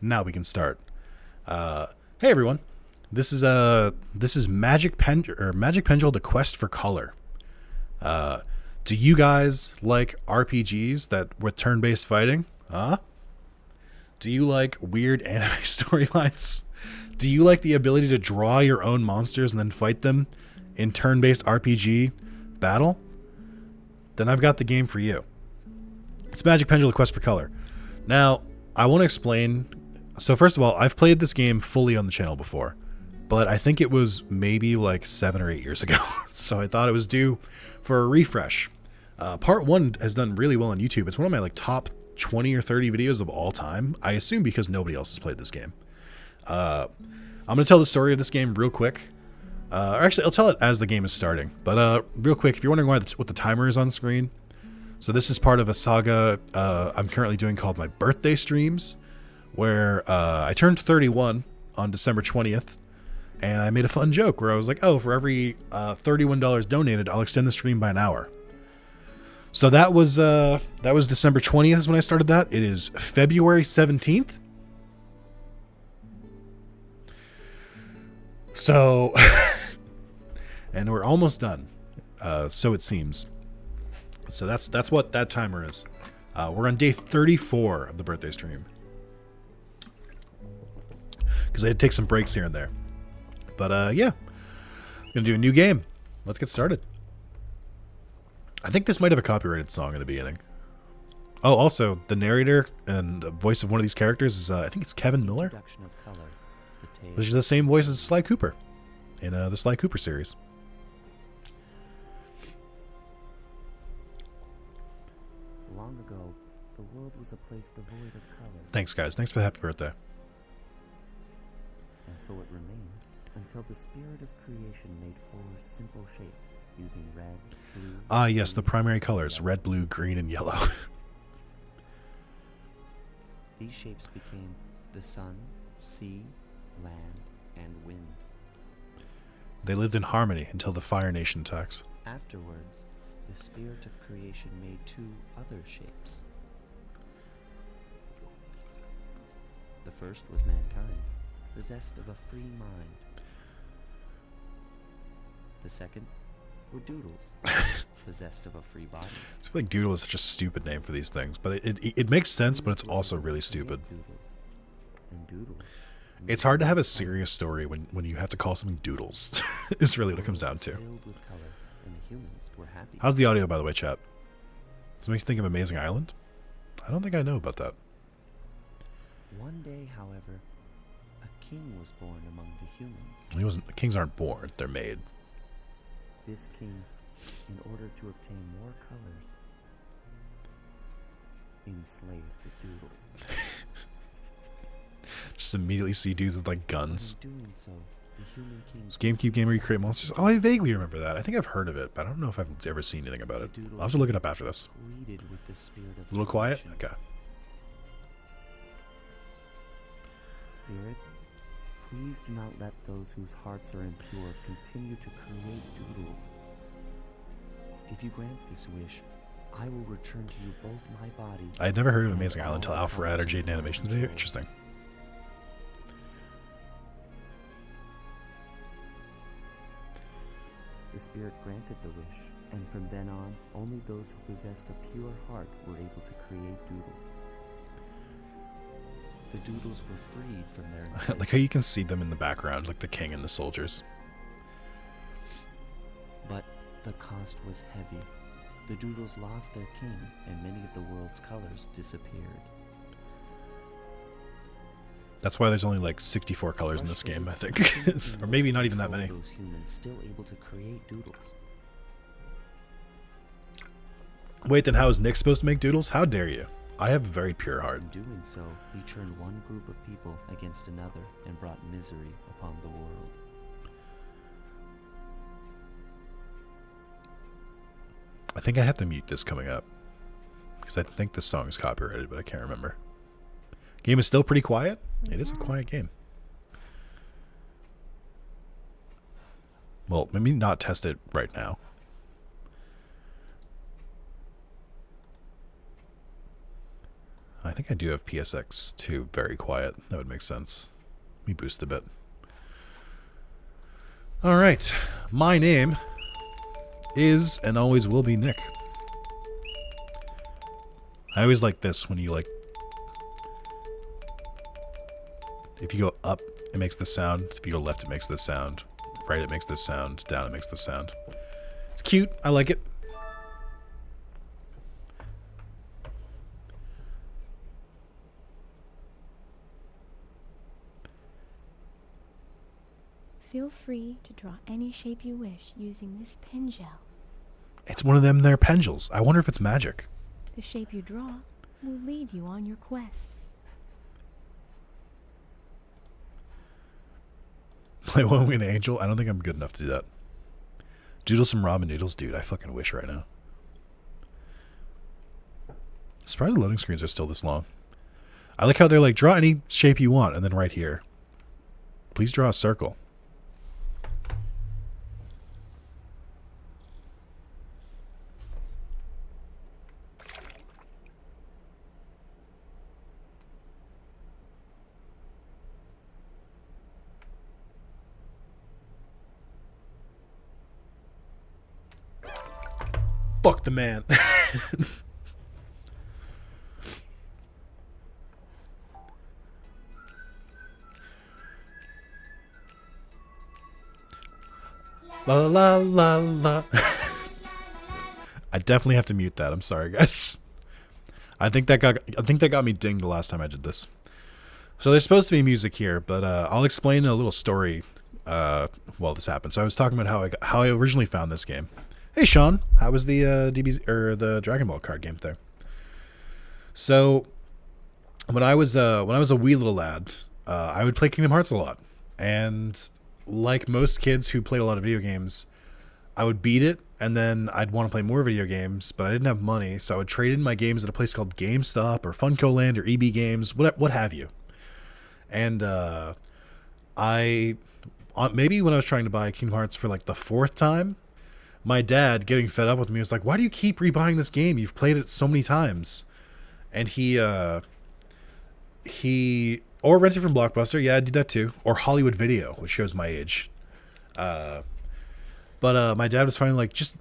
Now we can start. Hey everyone, this is Magic Pendule: The Quest for Color. Do you guys like RPGs that with turn-based fighting? Huh? Do you like weird anime storylines? Do you like the ability to draw your own monsters and then fight them in turn-based RPG battle? Then I've got the game for you. It's Magic Pendule: The Quest for Color. Now, I want to explain. So first of all, I've played this game fully on the channel before, but I think it was maybe like 7 or 8 years ago. So I thought it was due for a refresh. Part 1 has done really well on YouTube. It's one of my like top 20 or 30 videos of all time. I assume because nobody else has played this game. I'm going to tell the story of this game real quick. Or actually, I'll tell it as the game is starting. But real quick, if you're wondering what the timer is on the screen, so this is part of a saga I'm currently doing called my birthday streams, where I turned 31 on December 20th, and I made a fun joke where I was like, oh, for every $31 donated, I'll extend the stream by an hour. So that was December 20th is when I started that. It is February 17th. So, and we're almost done. So it seems. So that's what that timer is. We're on day 34 of the birthday stream. Because I had to take some breaks here and there. But yeah, gonna do a new game. Let's get started. I think this might have a copyrighted song in the beginning. Oh, also the narrator and the voice of one of these characters is I think it's Kevin Miller, which is the same voice as Sly Cooper in the Sly Cooper series. Long ago, the world was a place devoid of color. Thanks, guys. Thanks for the happy birthday. And so it remained until the spirit of creation made four simple shapes using red, blue... Ah, yes, the primary colors, red, blue, green, and yellow. These shapes became the sun, sea, land, and wind. They lived in harmony until the Fire Nation attacks. Afterwards, the spirit of creation made two other shapes. The first was mankind, possessed of a free mind. The second were doodles, possessed of a free body. I feel like Doodle is such a stupid name for these things, but it makes sense, but it's also really stupid. It's hard to have a serious story when you have to call something Doodles. Is really what it comes down to. How's the audio, by the way, chat? Does it make you think of Amazing Island? I don't think I know about that. One day, however, a king was born among the humans. He wasn't. Kings aren't born; they're made. This king, in order to obtain more colors, enslaved the doodles. Just immediately see dudes with like guns. In doing so, the human king... Does GameCube game where you create monsters? Oh, I vaguely remember that. I think I've heard of it, but I don't know if I've ever seen anything about it. I'll have to look it up after this. With the spirit of A little quiet? creation. Okay. Spirit, please do not let those whose hearts are impure continue to create doodles. If you grant this wish, I will return to you both my body... I had never heard of Amazing Island until Alpharad or Jaden Animations video. Interesting. The spirit granted the wish, and from then on, only those who possessed a pure heart were able to create doodles. The doodles were freed from their... Like how you can see them in the background, like the king and the soldiers. But the cost was heavy. The doodles lost their king, and many of the world's colors disappeared. That's why there's only like 64 colors in this game, I think. Or maybe not even that many. Those humans still able to create doodles. Wait, then how is Nick supposed to make doodles? How dare you? I have a very pure heart. In doing so, he turned one group of people against another and brought misery upon the world. I think I have to mute this coming up. Because I think this song is copyrighted, but I can't remember. Game is still pretty quiet. It is a quiet game. Well, maybe not test it right now. I think I do have PSX2 very quiet. That would make sense. Let me boost a bit. Alright. My name is and always will be Nick. I always like this when you like... If you go up, it makes this sound. If you go left, it makes this sound. Right, it makes this sound. Down, it makes this sound. It's cute. I like it. Feel free to draw any shape you wish using this Pengel. It's one of them there Pengels. I wonder if it's magic. The shape you draw will lead you on your quest. Play one with an angel? I don't think I'm good enough to do that. Doodle some ramen noodles? Dude, I fucking wish right now. Surprised the loading screens are still this long. I like how they're like, draw any shape you want, and then right here. Please draw a circle. Fuck the man. La la la la. I definitely have to mute that. I'm sorry, guys. I think that got me dinged the last time I did this. So there's supposed to be music here, but I'll explain a little story while this happened. So I was talking about how I originally found this game. Hey Sean, how was the DBZ or the Dragon Ball card game there? So when I was a wee little lad, I would play Kingdom Hearts a lot, and like most kids who played a lot of video games, I would beat it, and then I'd want to play more video games, but I didn't have money, so I would trade in my games at a place called GameStop or Funko Land or EB Games, what have you. And maybe when I was trying to buy Kingdom Hearts for like the 4th time, my dad, getting fed up with me, was like, why do you keep rebuying this game? You've played it so many times. And he or rented from Blockbuster. Yeah, I did that too. Or Hollywood Video, which shows my age. But my dad was finally like, just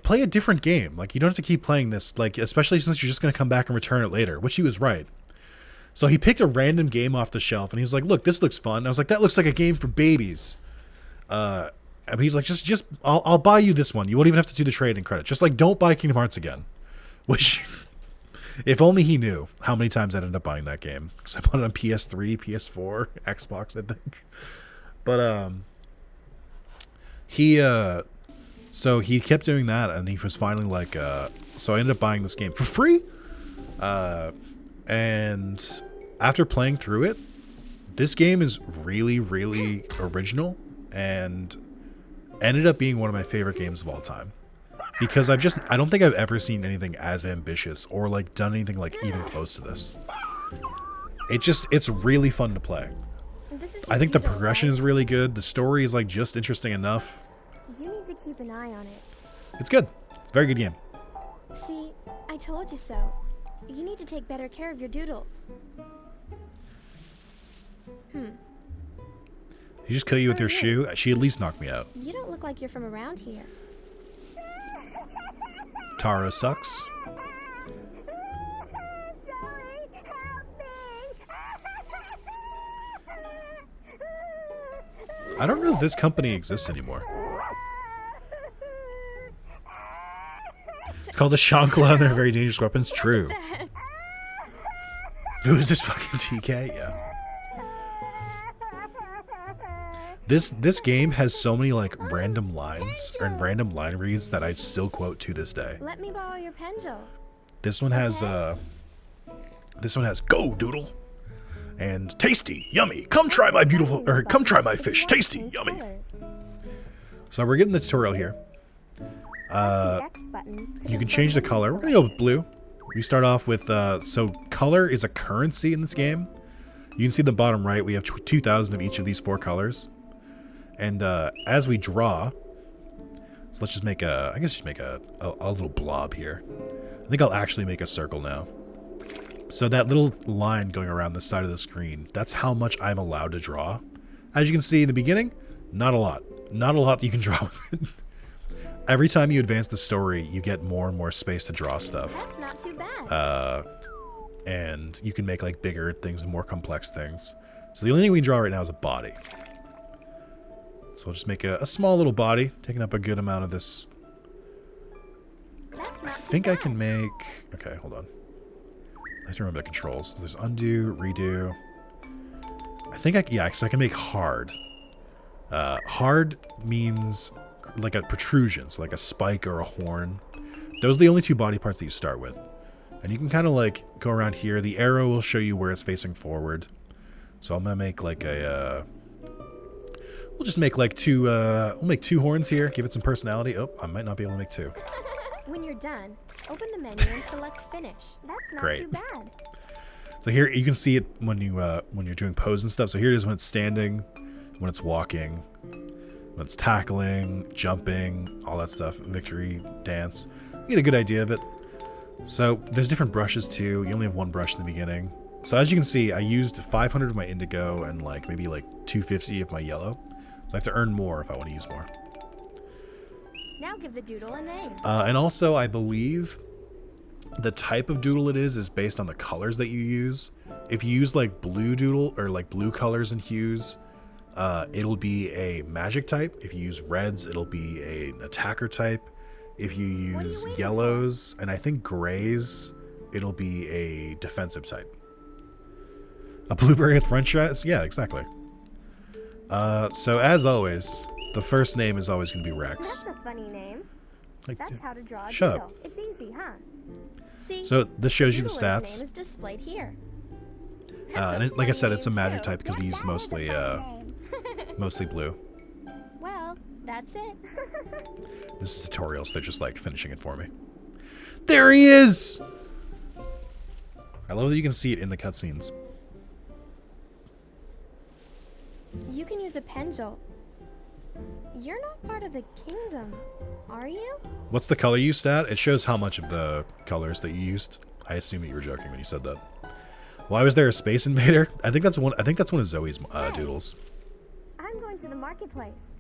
play a different game. Like, you don't have to keep playing this, like, especially since you're just going to come back and return it later, which he was right. So he picked a random game off the shelf, and he was like, look, this looks fun. I was like, that looks like a game for babies. And he's like, I'll buy you this one. You won't even have to do the trading credit. Just like, don't buy Kingdom Hearts again. Which, if only he knew how many times I ended up buying that game. Because I bought it on PS3, PS4, Xbox, I think. But so he kept doing that, and he was finally like, so I ended up buying this game for free. And after playing through it, this game is really, really original, and ended up being one of my favorite games of all time, because I don't think I've ever seen anything as ambitious or like done anything like even close to this. It's really fun to play. I think the progression is really good. The story is like just interesting enough. You need to keep an eye on it. It's good. It's a very good game. See, I told you so. You need to take better care of your doodles. You just kill you with your shoe? She at least knocked me out. You don't look like you're from around here. Taro sucks. Sorry, help me. I don't know if this company exists anymore. It's called the Shankla, and they're very dangerous weapons. True. Who is this fucking TK? Yeah. This game has so many like random lines and random line reads that I still quote to this day. Let me borrow your Pengel. This one has go doodle and tasty, yummy. Come try my fish, tasty, yummy. So we're getting the tutorial here. You can change the color. We're gonna go with blue. We start off with so color is a currency in this game. You can see the bottom right, we have 2,000 of each of these 4 colors. And as we draw, so let's just make a little blob here. I think I'll actually make a circle now. So that little line going around the side of the screen, that's how much I'm allowed to draw. As you can see in the beginning, not a lot. Not a lot you can draw with it. Every time you advance the story, you get more and more space to draw stuff. That's not too bad. And you can make like bigger things and more complex things. So the only thing we can draw right now is a body. So we'll just make a small little body, taking up a good amount of this. I think I can make... Okay, hold on. I have to remember the controls. So there's undo, redo. I think so I can make hard. Hard means like a protrusion, so like a spike or a horn. Those are the only two body parts that you start with. And you can kind of like go around here. The arrow will show you where it's facing forward. So I'm going to make like a... we'll just make like two... we'll make two horns here. Give it some personality. Oh, I might not be able to make two. When you're done, open the menu and select finish. That's not Great. too bad. So here you can see it when you're doing pose and stuff. So here it is when it's standing, when it's walking, when it's tackling, jumping, all that stuff. Victory dance. You get a good idea of it. So there's different brushes too. You only have one brush in the beginning. So as you can see, I used 500 of my indigo and like maybe like 250 of my yellow. So I have to earn more if I want to use more. Now give the doodle a name. And also, I believe the type of doodle it is based on the colors that you use. If you use like blue doodle or like blue colors and hues, it'll be a magic type. If you use reds, it'll be an attacker type. If you use yellows and I think grays, it'll be a defensive type. A blueberry with French fries? Yeah, exactly. So as always, the first name is always going to be Rex. That's a funny name. That's how to draw a Shut doodle. up. It's easy, huh? See, So this shows you the doodler's stats. name is displayed here. And like I said, it's a magic type because we Yeah, use that is a mostly funny name. mostly blue. Well, that's it. This is tutorials. They're just like finishing it for me. There he is! I love that you can see it in the cutscenes. You can use a Pengel. You're not part of the kingdom, are you? What's the color you stat? It shows how much of the colors that you used. I assume that you were joking when you said that. Why was there a space invader? I think that's one of Zoe's doodles. I'm going to the marketplace.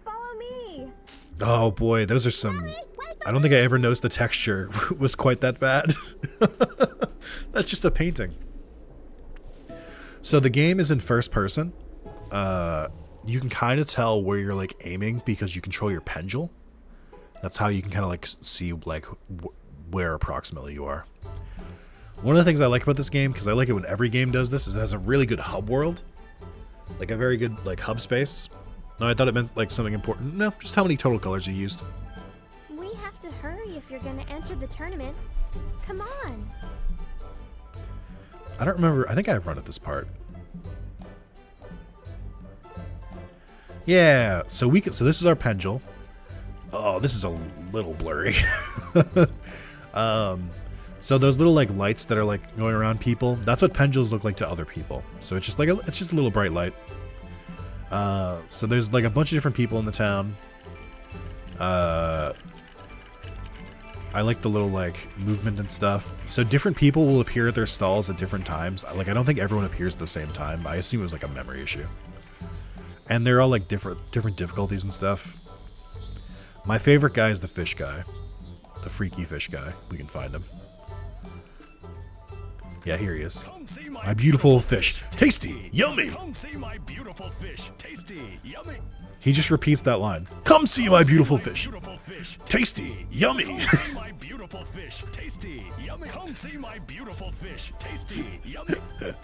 Follow me. Oh boy, those are some... I don't think I ever noticed the texture was quite that bad. That's just a painting. So the game is in first person. You can kind of tell where you're like aiming because you control your Pengel. That's how you can kind of like see like where approximately you are. One of the things I like about this game, because I like it when every game does this, is it has a really good hub world. Like a very good like hub space. No, I thought it meant like something important. No, just how many total colors you used. We have to hurry if you're going to enter the tournament. Come on. I don't remember. I think I've run at this part. Yeah, so so this is our Pengel. Oh, this is a little blurry. So those little like lights that are like going around people, that's what Pengels look like to other people. So it's just like it's just a little bright light. So there's like a bunch of different people in the town. I like the little like movement and stuff. So different people will appear at their stalls at different times. Like I don't think everyone appears at the same time. I assume it was like a memory issue. And they're all like different difficulties and stuff. My favorite guy is the fish guy. The freaky fish guy. We can find him. Yeah, here he is. My beautiful fish. Tasty. Yummy. Come see my beautiful fish. Tasty. Yummy. He just repeats that line. Come see my beautiful fish. Beautiful fish. Tasty. Yummy. Come see my beautiful fish. Tasty. Yummy. Come see my beautiful fish. Tasty. Yummy. Come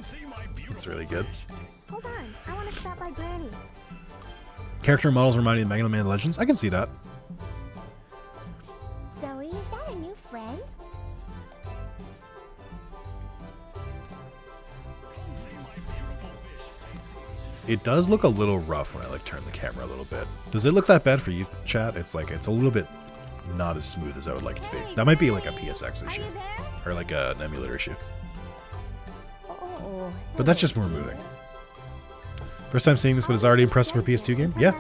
see my beautiful That's really good. fish. Hold on. I want to stop by Granny's. Character models reminding of Mega Man Legends. I can see that. Zoe, is that a new friend? It does look a little rough when I like turn the camera a little bit. Does it look that bad for you, chat? It's like it's a little bit not as smooth as I would like it to be. That might be like a PSX issue Are you there? or like an emulator issue. Oh. But that's just more moving. First time seeing this, but it's already impressive for a PS2 game. Yeah.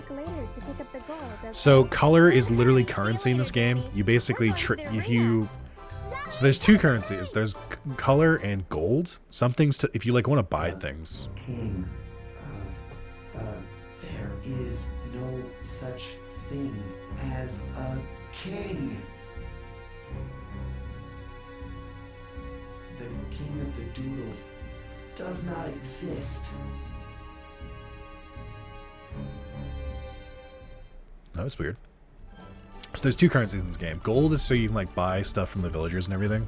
So color is literally currency in this game. You basically if you So there's two currencies. There's color and gold. Some things to if you like want to buy things. King of there is no such thing as a king. The king of the doodles does not exist. That was weird. So there's two currencies in this game. Gold is so you can like buy stuff from the villagers and everything.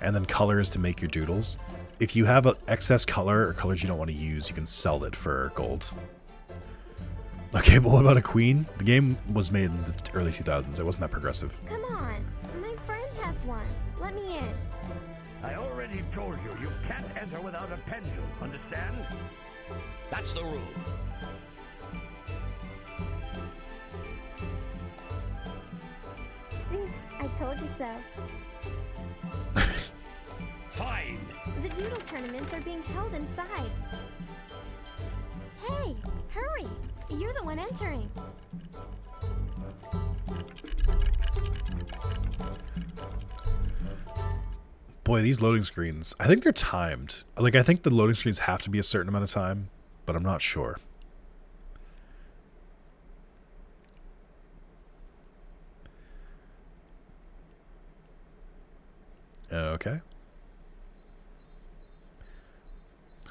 And then color is to make your doodles. If you have excess color or colors you don't want to use, you can sell it for gold. Okay, but what about a queen? The game was made in the early 2000s. It wasn't that progressive. Come on. My friend has one. Let me in. I already told you, you can't enter without a pendulum, understand? That's the rule. See, I told you so. Fine. The doodle tournaments are being held inside. Hey, hurry! You're the one entering. Boy, these loading screens, I think they're timed. Like, I think the loading screens have to be a certain amount of time, but I'm not sure. Okay.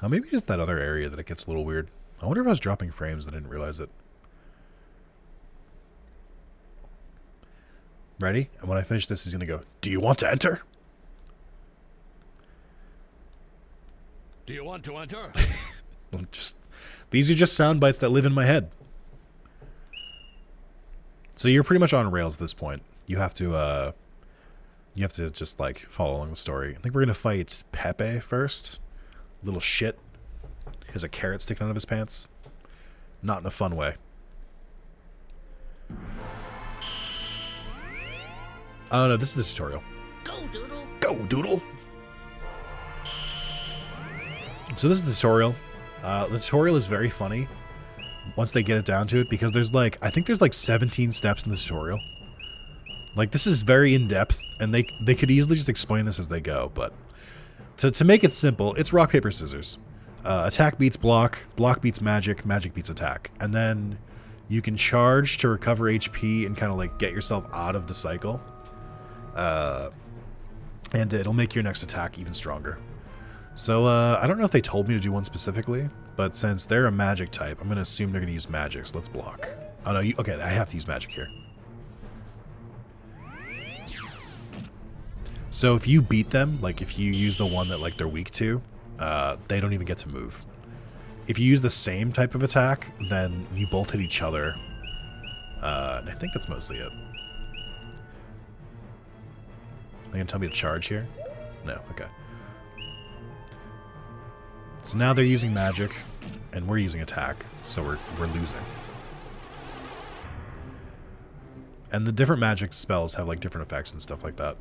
Oh, maybe just that other area that it gets a little weird. I wonder if I was dropping frames. I didn't realize it. Ready? And when I finish this, he's going to go, "Do you want to enter?" Do you want to enter? These are just sound bites that live in my head. So you're pretty much on rails at this point. You have to just like follow along the story. I think we're gonna fight Pepe first. Little shit. He has a carrot sticking out of his pants. Not in a fun way. Oh no, this is the tutorial. Go, Doodle. Go, Doodle. So this is the tutorial. The tutorial is very funny once they get it down to it, because there's like, I think there's like 17 steps in the tutorial. Like, this is very in-depth, and they could easily just explain this as they go, but to make it simple, it's rock, paper, scissors. Attack beats block, block beats magic, magic beats attack. And then you can charge to recover HP and kind of like get yourself out of the cycle. And it'll make your next attack even stronger. So, I don't know if they told me to do one specifically, but since they're a magic type, I'm going to assume they're going to use magic, so let's block. Oh, no, okay, I have to use magic here. So if you beat them, like if you use the one that like they're weak to, they don't even get to move. If you use the same type of attack, then you both hit each other. And I think that's mostly it. Are they going to tell me to charge here? No, okay. So now they're using magic, and we're using attack, so we're losing. And the different magic spells have like different effects and stuff like that.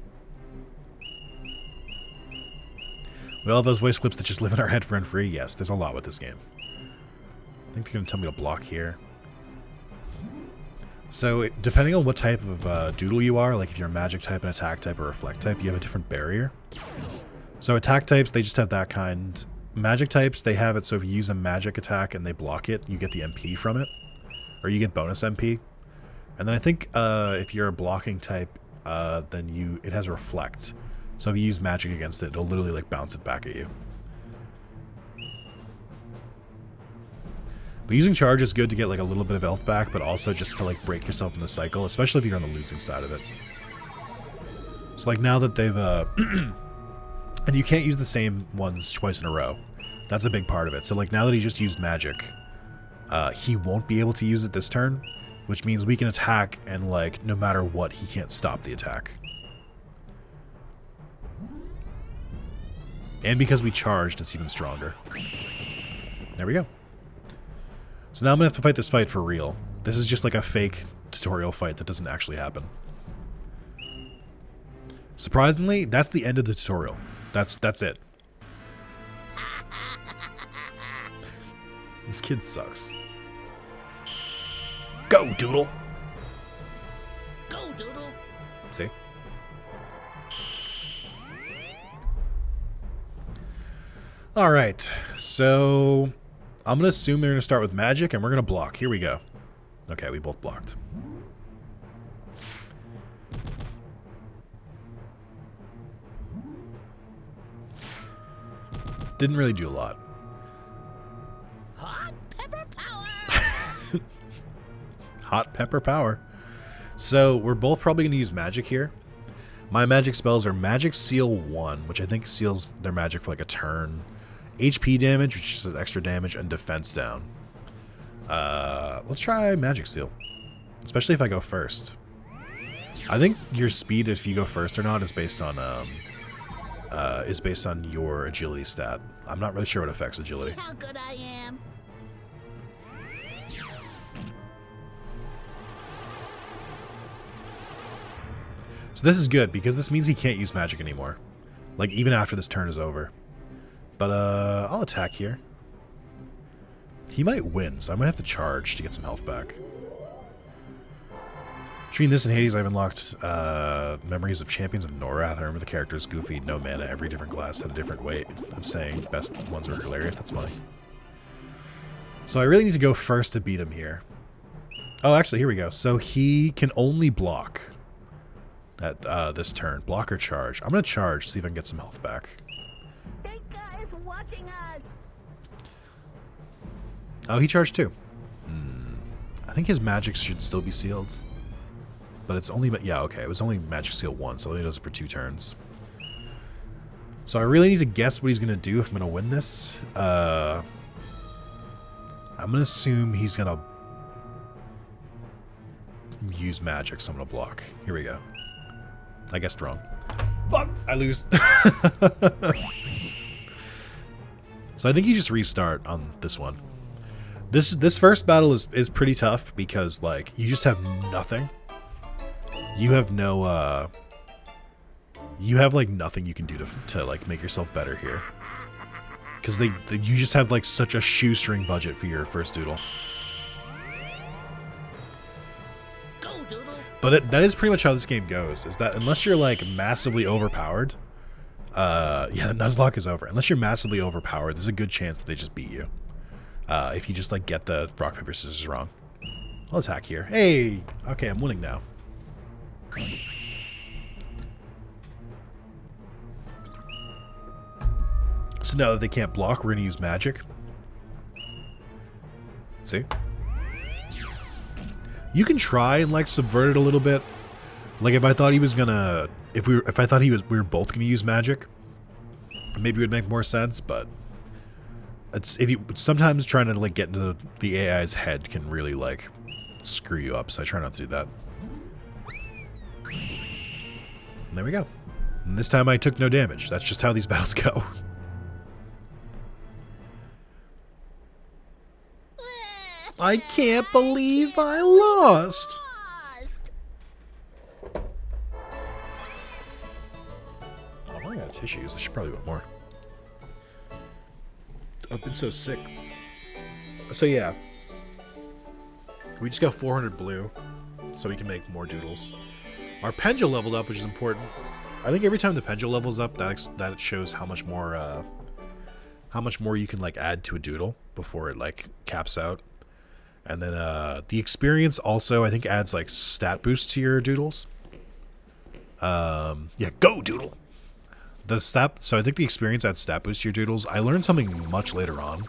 We all have those voice clips that just live in our head rent free. Yes, there's a lot with this game. I think they're going to tell me to block here. So depending on what type of doodle you are, like if you're a magic type, an attack type, or reflect type, you have a different barrier. So attack types, they just have that kind. Magic types, they have it so if you use a magic attack and they block it, you get the MP from it. Or you get bonus MP. And then I think if you're a blocking type, then it has reflect. So if you use magic against it, it'll literally like bounce it back at you. But using charge is good to get like a little bit of health back, but also just to like break yourself in the cycle, especially if you're on the losing side of it. So like now that they've and you can't use the same ones twice in a row. That's a big part of it. So like now that he just used magic, he won't be able to use it this turn, which means we can attack and like no matter what, he can't stop the attack. And because we charged, it's even stronger. There we go. So now I'm going to have to fight this fight for real. This is just like a fake tutorial fight that doesn't actually happen. Surprisingly, that's the end of the tutorial. That's it. This kid sucks. Go, Doodle! Go, Doodle. See? All right, so I'm going to assume they're going to start with magic, and we're going to block. Here we go. Okay, we both blocked. Didn't really do a lot. Hot pepper power! Hot pepper power. So we're both probably going to use magic here. My magic spells are Magic Seal 1, which I think seals their magic for like a turn. HP damage, which is extra damage, and defense down. Let's try Magic Seal. Especially if I go first. I think your speed, if you go first or not, is based on your agility stat. I'm not really sure what affects agility. How good I am. So this is good, because this means he can't use magic anymore. Like, even after this turn is over. But, I'll attack here. He might win, so I might have to charge to get some health back. Between this and Hades, I've unlocked Memories of Champions of Norath. I remember the characters Goofy, no mana, every different class had a different way of saying best ones were hilarious. That's funny. So I really need to go first to beat him here. Oh, actually, here we go. So he can only block at this turn. Block or charge. I'm going to charge, see if I can get some health back. Denka is watching us. Oh, he charged too. I think his magic should still be sealed. But it's only, yeah, okay, it was only Magic Seal 1, so it only does it for 2 turns. So I really need to guess what he's going to do if I'm going to win this. I'm going to assume he's going to use magic, so I'm going to block. Here we go. I guessed wrong. Fuck! I lose. So I think you just restart on this one. This first battle is pretty tough because, like, you just have nothing. You have no, you have, like, nothing you can do to like, make yourself better here. Because you just have, like, such a shoestring budget for your first doodle. Go, Doodle. But that is pretty much how this game goes, is that unless you're, like, massively overpowered, yeah, the Nuzlocke is over. Unless you're massively overpowered, there's a good chance that they just beat you. If you just, like, get the rock, paper, scissors wrong. I'll attack here. Hey! Okay, I'm winning now. So now that they can't block, we're going to use magic. See? You can try and, like, subvert it a little bit. Like, if I thought he was gonna... If I thought we were both gonna use magic, maybe it would make more sense, but... sometimes trying to, like, get into the AI's head can really, like, screw you up, so I try not to do that. And there we go. And this time I took no damage. That's just how these battles go. I can't believe I lost! Oh, I'm running out of tissues. I should probably want more. I've been so sick. So yeah. We just got 400 blue, so we can make more doodles. Our Pengel leveled up, which is important. I think every time the Pengel levels up, that shows how much more you can, like, add to a doodle before it, like, caps out. And then the experience also, I think, adds, like, stat boost to your doodles. Yeah, go doodle. So I think the experience adds stat boost to your doodles. I learned something much later on.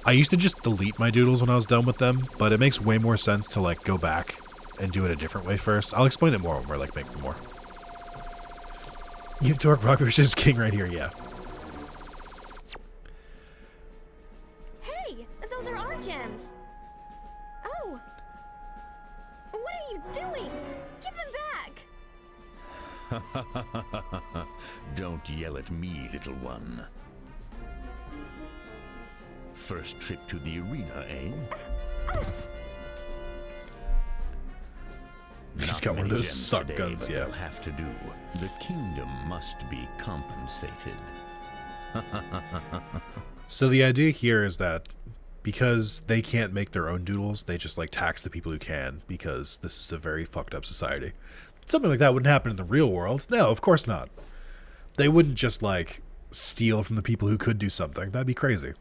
I used to just delete my doodles when I was done with them, but it makes way more sense to, like, go back and do it a different way first. I'll explain it more when we're, like, making more. You have Torque Rock Paper Scissors King right here, yeah. Hey, those are our gems. Oh. What are you doing? Give them back. Don't yell at me, little one. First trip to the arena, eh? He's got one of those suck today, guns, but yeah. they'll have to do. The kingdom must be compensated. So the idea here is that because they can't make their own doodles, they just, like, tax the people who can, because this is a very fucked up society. Something like that wouldn't happen in the real world. No, of course not. They wouldn't just, like, steal from the people who could do something. That'd be crazy.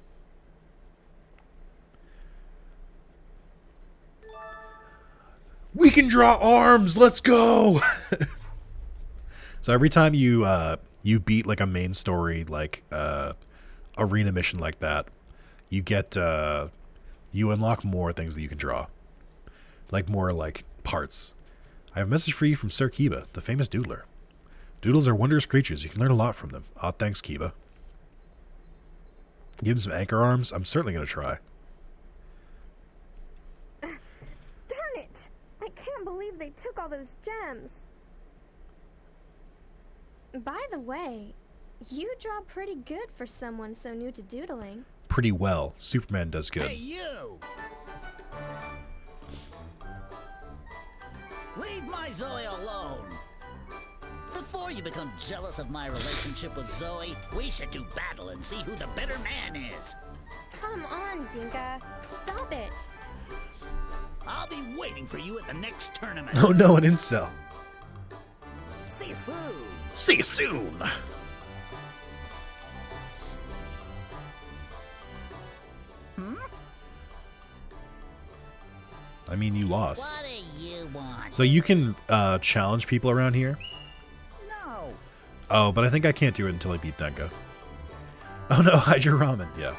We can draw arms. Let's go. So every time you you beat like a main story like arena mission like that, you get you unlock more things that you can draw, like more like parts. I have a message for you from Sir Kiba, the famous doodler. Doodles are wondrous creatures. You can learn a lot from them. Aw, thanks, Kiba. Give him some anchor arms. I'm certainly going to try. Darn it! I can't believe they took all those gems. By the way, you draw pretty good for someone so new to doodling. Pretty well. Superman does good. Hey, you! Leave my Zoe alone! Before you become jealous of my relationship with Zoe, we should do battle and see who the better man is. Come on, Dinka. Stop it. I'll be waiting for you at the next tournament. Oh no, an incel. See you soon. See you soon. I mean, you lost. What do you want? So you can challenge people around here. No. Oh, but I think I can't do it until I beat Denka. Oh no, hide your ramen. Yeah.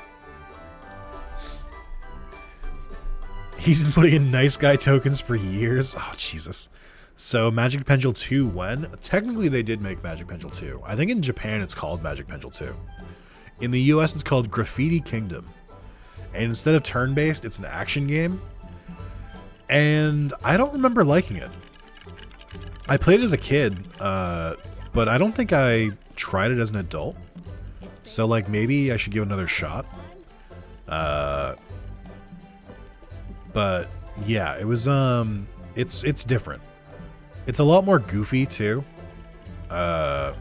He's been putting in nice guy tokens for years. Oh, Jesus. So Magic Pendule 2 when? Technically they did make Magic Pendule 2. I think in Japan it's called Magic Pendule 2. In the US it's called Graffiti Kingdom. And instead of turn-based, it's an action game. And I don't remember liking it. I played it as a kid, but I don't think I tried it as an adult. So, like, maybe I should give it another shot. But yeah, it was it's different. It's a lot more goofy too. Oh,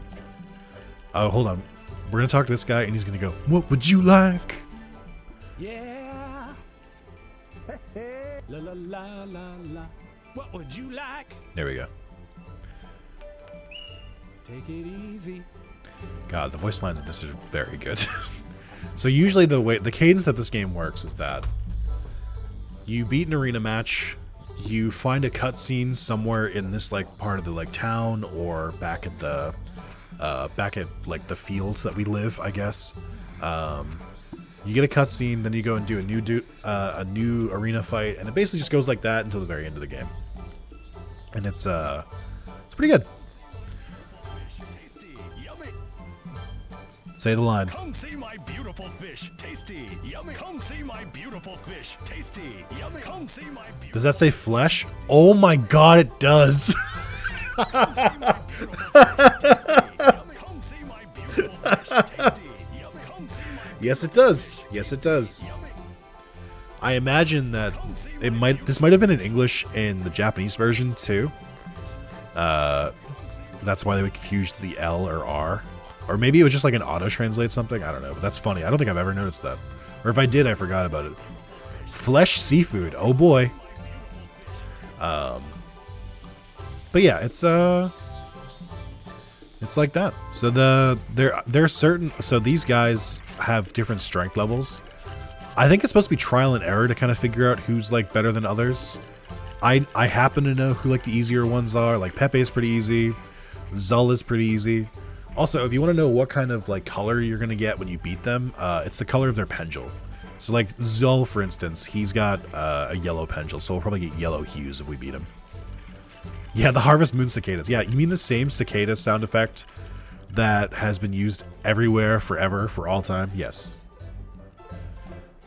hold on. We're gonna talk to this guy, and he's gonna go, "What would you like?" Yeah. La la la la la. What would you like? There we go. Take it easy. God, the voice lines in this are very good. So usually the cadence that this game works is that you beat an arena match, you find a cutscene somewhere in this like part of the like town or back at the like the fields that we live, I guess. You get a cutscene, then you go and do a new arena fight, and it basically just goes like that until the very end of the game. And it's pretty good. Tasty, yummy. Say the line. Come see my beautiful fish. Tasty, yummy. Come see my beautiful fish. Tasty, yummy. Come see my beautiful. Does that say flesh? Oh my god, it does. Yes, it does. Yes, it does. I imagine that this might have been in English in the Japanese version too. That's why they would confuse the L or R. Or maybe it was just like an auto-translate something. I don't know, but that's funny. I don't think I've ever noticed that. Or if I did, I forgot about it. Flesh seafood. Oh boy. But yeah, it's like that. So they're certain. So these guys have different strength levels. I think it's supposed to be trial and error to kind of figure out who's like better than others. I happen to know who like the easier ones are. Like Pepe is pretty easy. Zalis is pretty easy. Also, if you want to know what kind of like color you're gonna get when you beat them, it's the color of their Pengel. So like Zul, for instance, he's got a yellow Pengel, so we'll probably get yellow hues if we beat him. Yeah, the Harvest Moon cicadas. Yeah, you mean the same cicada sound effect that has been used everywhere, forever, for all time? Yes.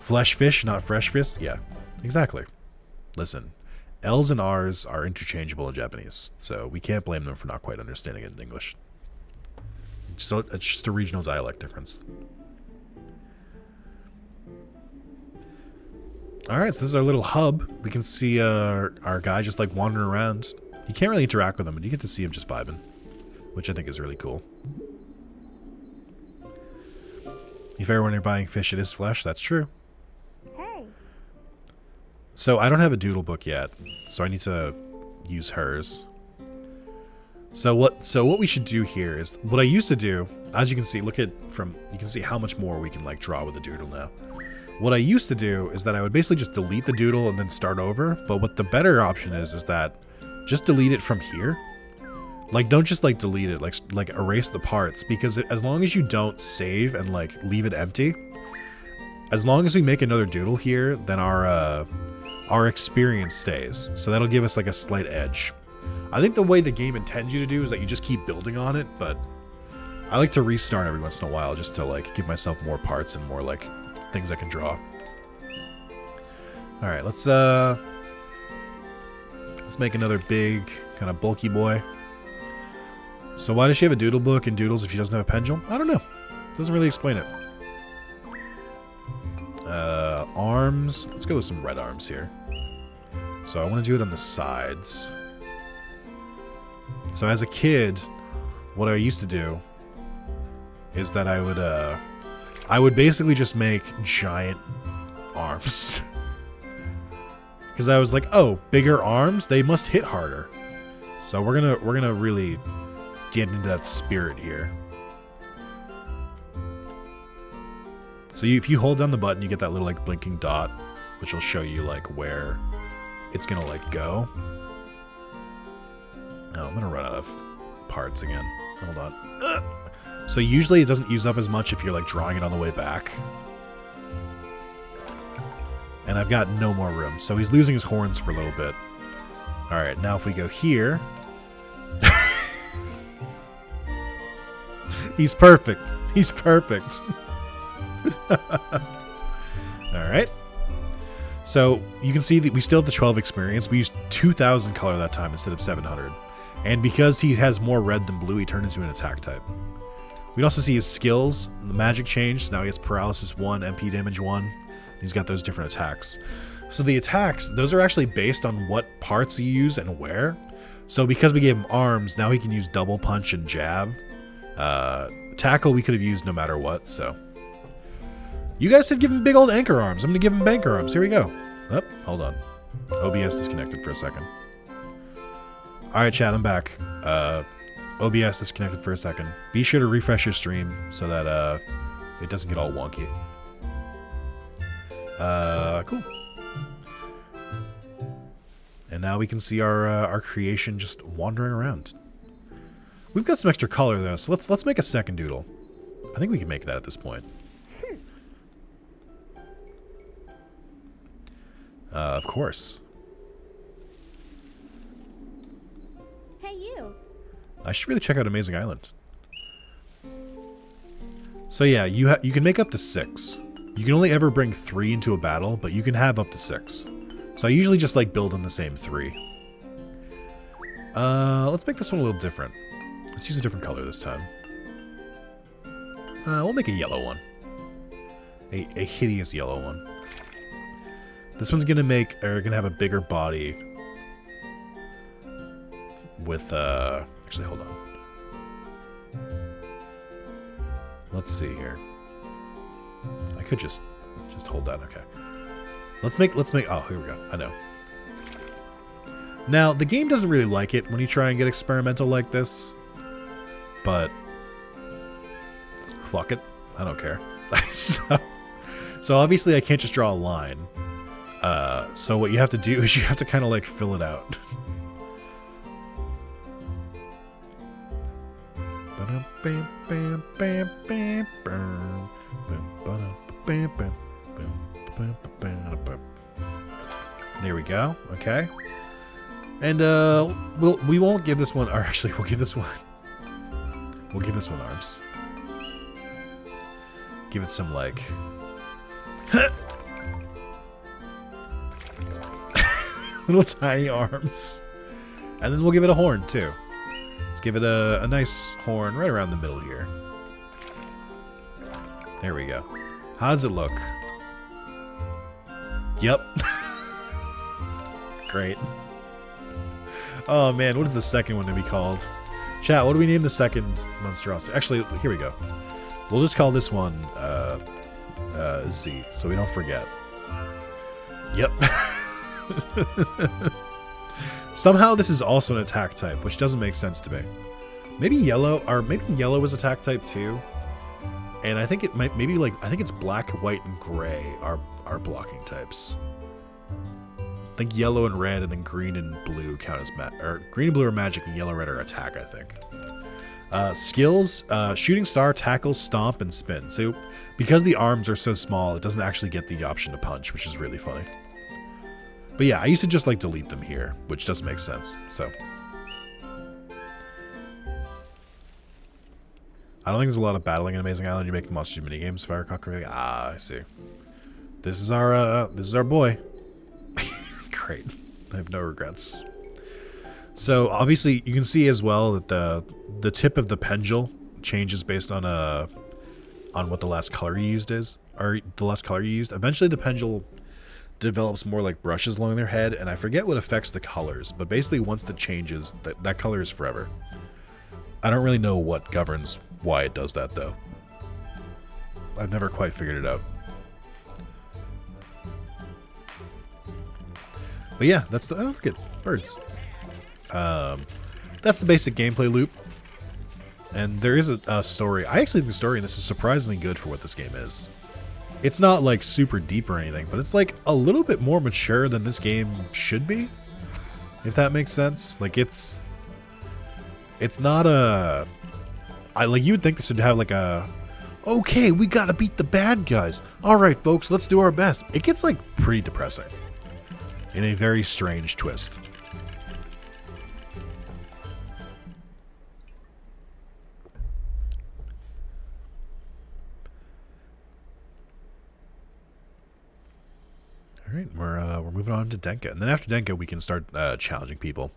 Flesh fish, not fresh fish? Yeah, exactly. Listen, L's and R's are interchangeable in Japanese, so we can't blame them for not quite understanding it in English. So it's just a regional dialect difference. Alright, so this is our little hub. We can see our guy just like wandering around. You can't really interact with him, but you get to see him just vibing, which I think is really cool. If everyone are buying fish, it is flesh. That's true. Hey. So I don't have a doodle book yet, so I need to use hers. So what we should do here is what I used to do. As you can see, you can see how much more we can like draw with the doodle now. What I used to do is that I would basically just delete the doodle and then start over. But what the better option is that just delete it from here. Like, don't just like delete it, like erase the parts, because as long as you don't save and like leave it empty, as long as we make another doodle here, then our experience stays. So that'll give us like a slight edge. I think the way the game intends you to do is that you just keep building on it, but I like to restart every once in a while just to like give myself more parts and more like things I can draw. All right, let's make another big kind of bulky boy. So why does she have a doodle book and doodles if she doesn't have a pendulum? I don't know. Doesn't really explain it. Arms. Let's go with some red arms here. So I want to do it on the sides. So as a kid, what I used to do is that I would basically just make giant arms. Because I was like, oh, bigger arms, they must hit harder. So we're gonna really get into that spirit here. So if you hold down the button, you get that little like blinking dot, which will show you like where it's gonna like go. Oh, I'm gonna run out of parts again. Hold on. So usually it doesn't use up as much if you're like drawing it on the way back. And I've got no more room, so he's losing his horns for a little bit. All right, now if we go here, he's perfect. He's perfect. Alright. So you can see that we still have the 12 experience. We used 2,000 color that time instead of 700. And because he has more red than blue, he turned into an attack type. We can also see his skills. The magic changed. Now he has paralysis 1, MP damage 1. He's got those different attacks. So the attacks, those are actually based on what parts you use and where. So because we gave him arms, now he can use double punch and jab. Tackle we could have used no matter what, so. You guys said give him big old anchor arms. I'm going to give him banker arms. Here we go. Oh, hold on. OBS disconnected for a second. Alright, chat, I'm back. OBS disconnected for a second. Be sure to refresh your stream so that it doesn't get all wonky. Cool. And now we can see our creation just wandering around. We've got some extra color though, so let's make a second doodle. I think we can make that at this point. Of course. Hey, you. I should really check out Amazing Island. So yeah, you can make up to 6. You can only ever bring 3 into a battle, but you can have up to 6. So I usually just like build in the same 3. Let's make this one a little different. Let's use a different color this time. We'll make a yellow one. A hideous yellow one. This one's gonna have a bigger body with actually hold on. Let's see here. I could just hold that, okay. Let's make oh, here we go. I know. Now, the game doesn't really like it when you try and get experimental like this, but fuck it. I don't care. So obviously I can't just draw a line. So what you have to do is you have to kind of like fill it out. There we go. Okay. And we won't give this one, or actually we'll give this one arms. Give it some like little tiny arms. And then we'll give it a horn too. Let's give it a nice horn right around the middle here. There we go. How does it look? Yep. Great. Oh man, what is the second one to be called? Chat, what do we name the second monstrosity? Actually, here we go. We'll just call this one Z, so we don't forget. Yep. Somehow this is also an attack type, which doesn't make sense to me. Maybe yellow, or maybe yellow is attack type too. And I think it might, maybe like, I think it's black, white, and gray are blocking types. I think yellow and red, and then green and blue count as green and blue are magic, and yellow, red are attack, I think. Skills, shooting star, tackle, stomp, and spin. So because the arms are so small, it doesn't actually get the option to punch, which is really funny. But yeah, I used to just like delete them here, which doesn't make sense, so. I don't think there's a lot of battling in Amazing Island. You make monster minigames, Firecracker. Ah, I see. This is our boy. Great. I have no regrets. So obviously you can see as well that the tip of the Pengel changes based on what the last color you used is, or the last color you used. Eventually the Pengel develops more like brushes along their head, and I forget what affects the colors, but basically once that changes, that color is forever. I don't really know what governs why it does that though. I've never quite figured it out. But yeah, that's the, oh, look at birds. That's the basic gameplay loop. And there is a story. I actually think the story in this is surprisingly good for what this game is. It's not like super deep or anything, but it's like a little bit more mature than this game should be. If that makes sense. Like it's not like you would think this would have like a, okay, we gotta beat the bad guys. Alright folks, let's do our best. It gets like pretty depressing. In a very strange twist. All right, we're moving on to Denka, and then after Denka, we can start challenging people.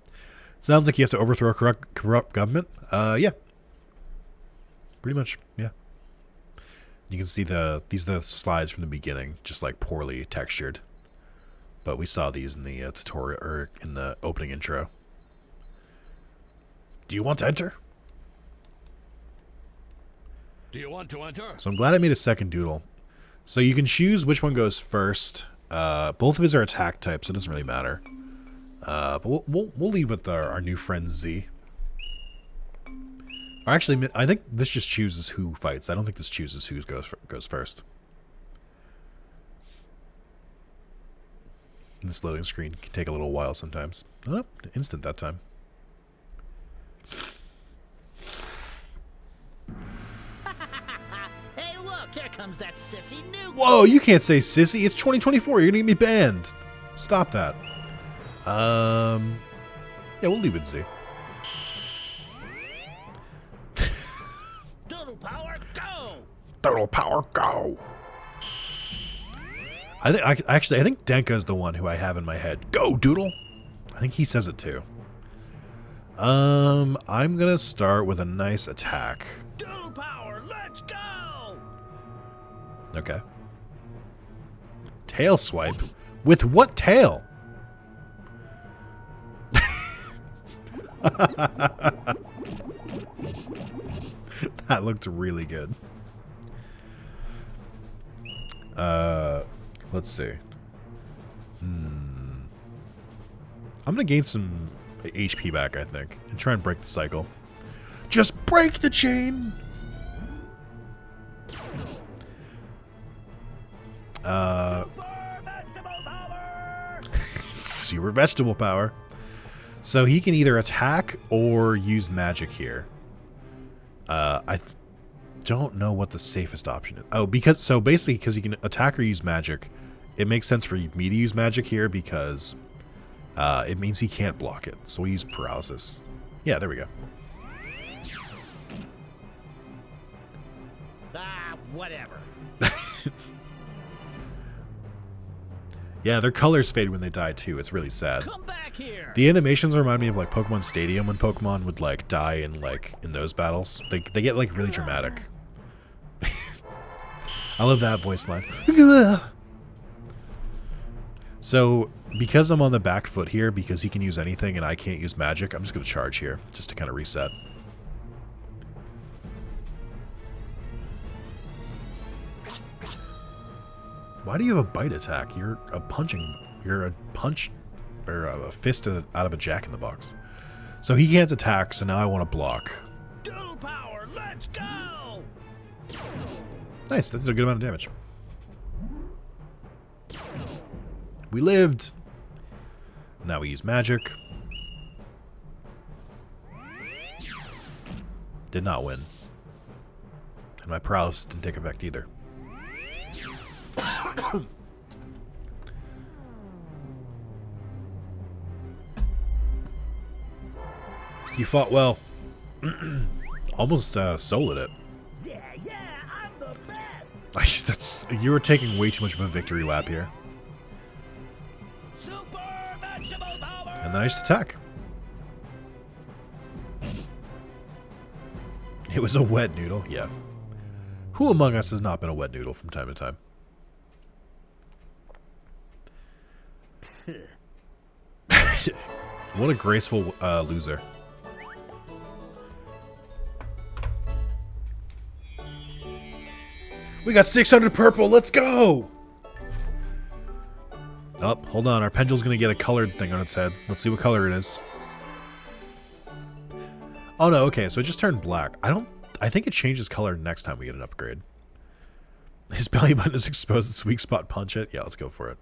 It sounds like you have to overthrow a corrupt government. Yeah, pretty much. Yeah. You can see these are the slides from the beginning, just like poorly textured. But we saw these in the tutorial, or in the opening intro. Do you want to enter? Do you want to enter? So I'm glad I made a second doodle. So you can choose which one goes first. Both of his are attack types, so it doesn't really matter. But we'll lead with our new friend Z. Or actually, I think this just chooses who fights. I don't think this chooses who goes first. This loading screen can take a little while sometimes. Oh, instant that time. Hey, look, here comes that sissy new. Whoa, you can't say sissy. It's 2024. You're gonna get me banned. Stop that. Yeah, we'll leave it Z. Doodle power, go! Total power, go! I think Denka is the one who I have in my head. Go, Doodle! I think he says it too. I'm gonna start with a nice attack. Doodle power, let's go! Okay. Tail swipe? With what tail? That looked really good. Let's see. I'm gonna gain some HP back, I think, and try and break the cycle. Just break the chain! Super vegetable power. So he can either attack or use magic here. I don't know what the safest option is. Oh, because he can attack or use magic, it makes sense for me to use magic here because it means he can't block it. So we use paralysis. Yeah, there we go. Ah, whatever. Yeah, their colors fade when they die too. It's really sad. Come back here. The animations remind me of like Pokemon Stadium when Pokemon would like die in those battles. They get like really dramatic. I love that voice line. So because I'm on the back foot here, because he can use anything and I can't use magic, I'm just gonna charge here just to kind of reset. Why do you have a bite attack? You're a punch. or a fist out of a jack-in-the-box. So he can't attack, so now I want to block. Dual power, let's go! Nice, that's a good amount of damage. We lived! Now we use magic. Did not win. And my prowess didn't take effect either. You fought well. Almost soloed it. Yeah, I'm the best. You were taking way too much of a victory lap here. Super vegetable power! And then I just attack. It was a wet noodle, yeah. Who among us has not been a wet noodle from time to time? What a graceful loser. We got 600 purple, let's go! Oh, hold on, our Pengel's gonna get a colored thing on its head. Let's see what color it is. Oh no, okay, so it just turned black. I think it changes color next time we get an upgrade. His belly button is exposed, its weak spot, punch it. Yeah, let's go for it.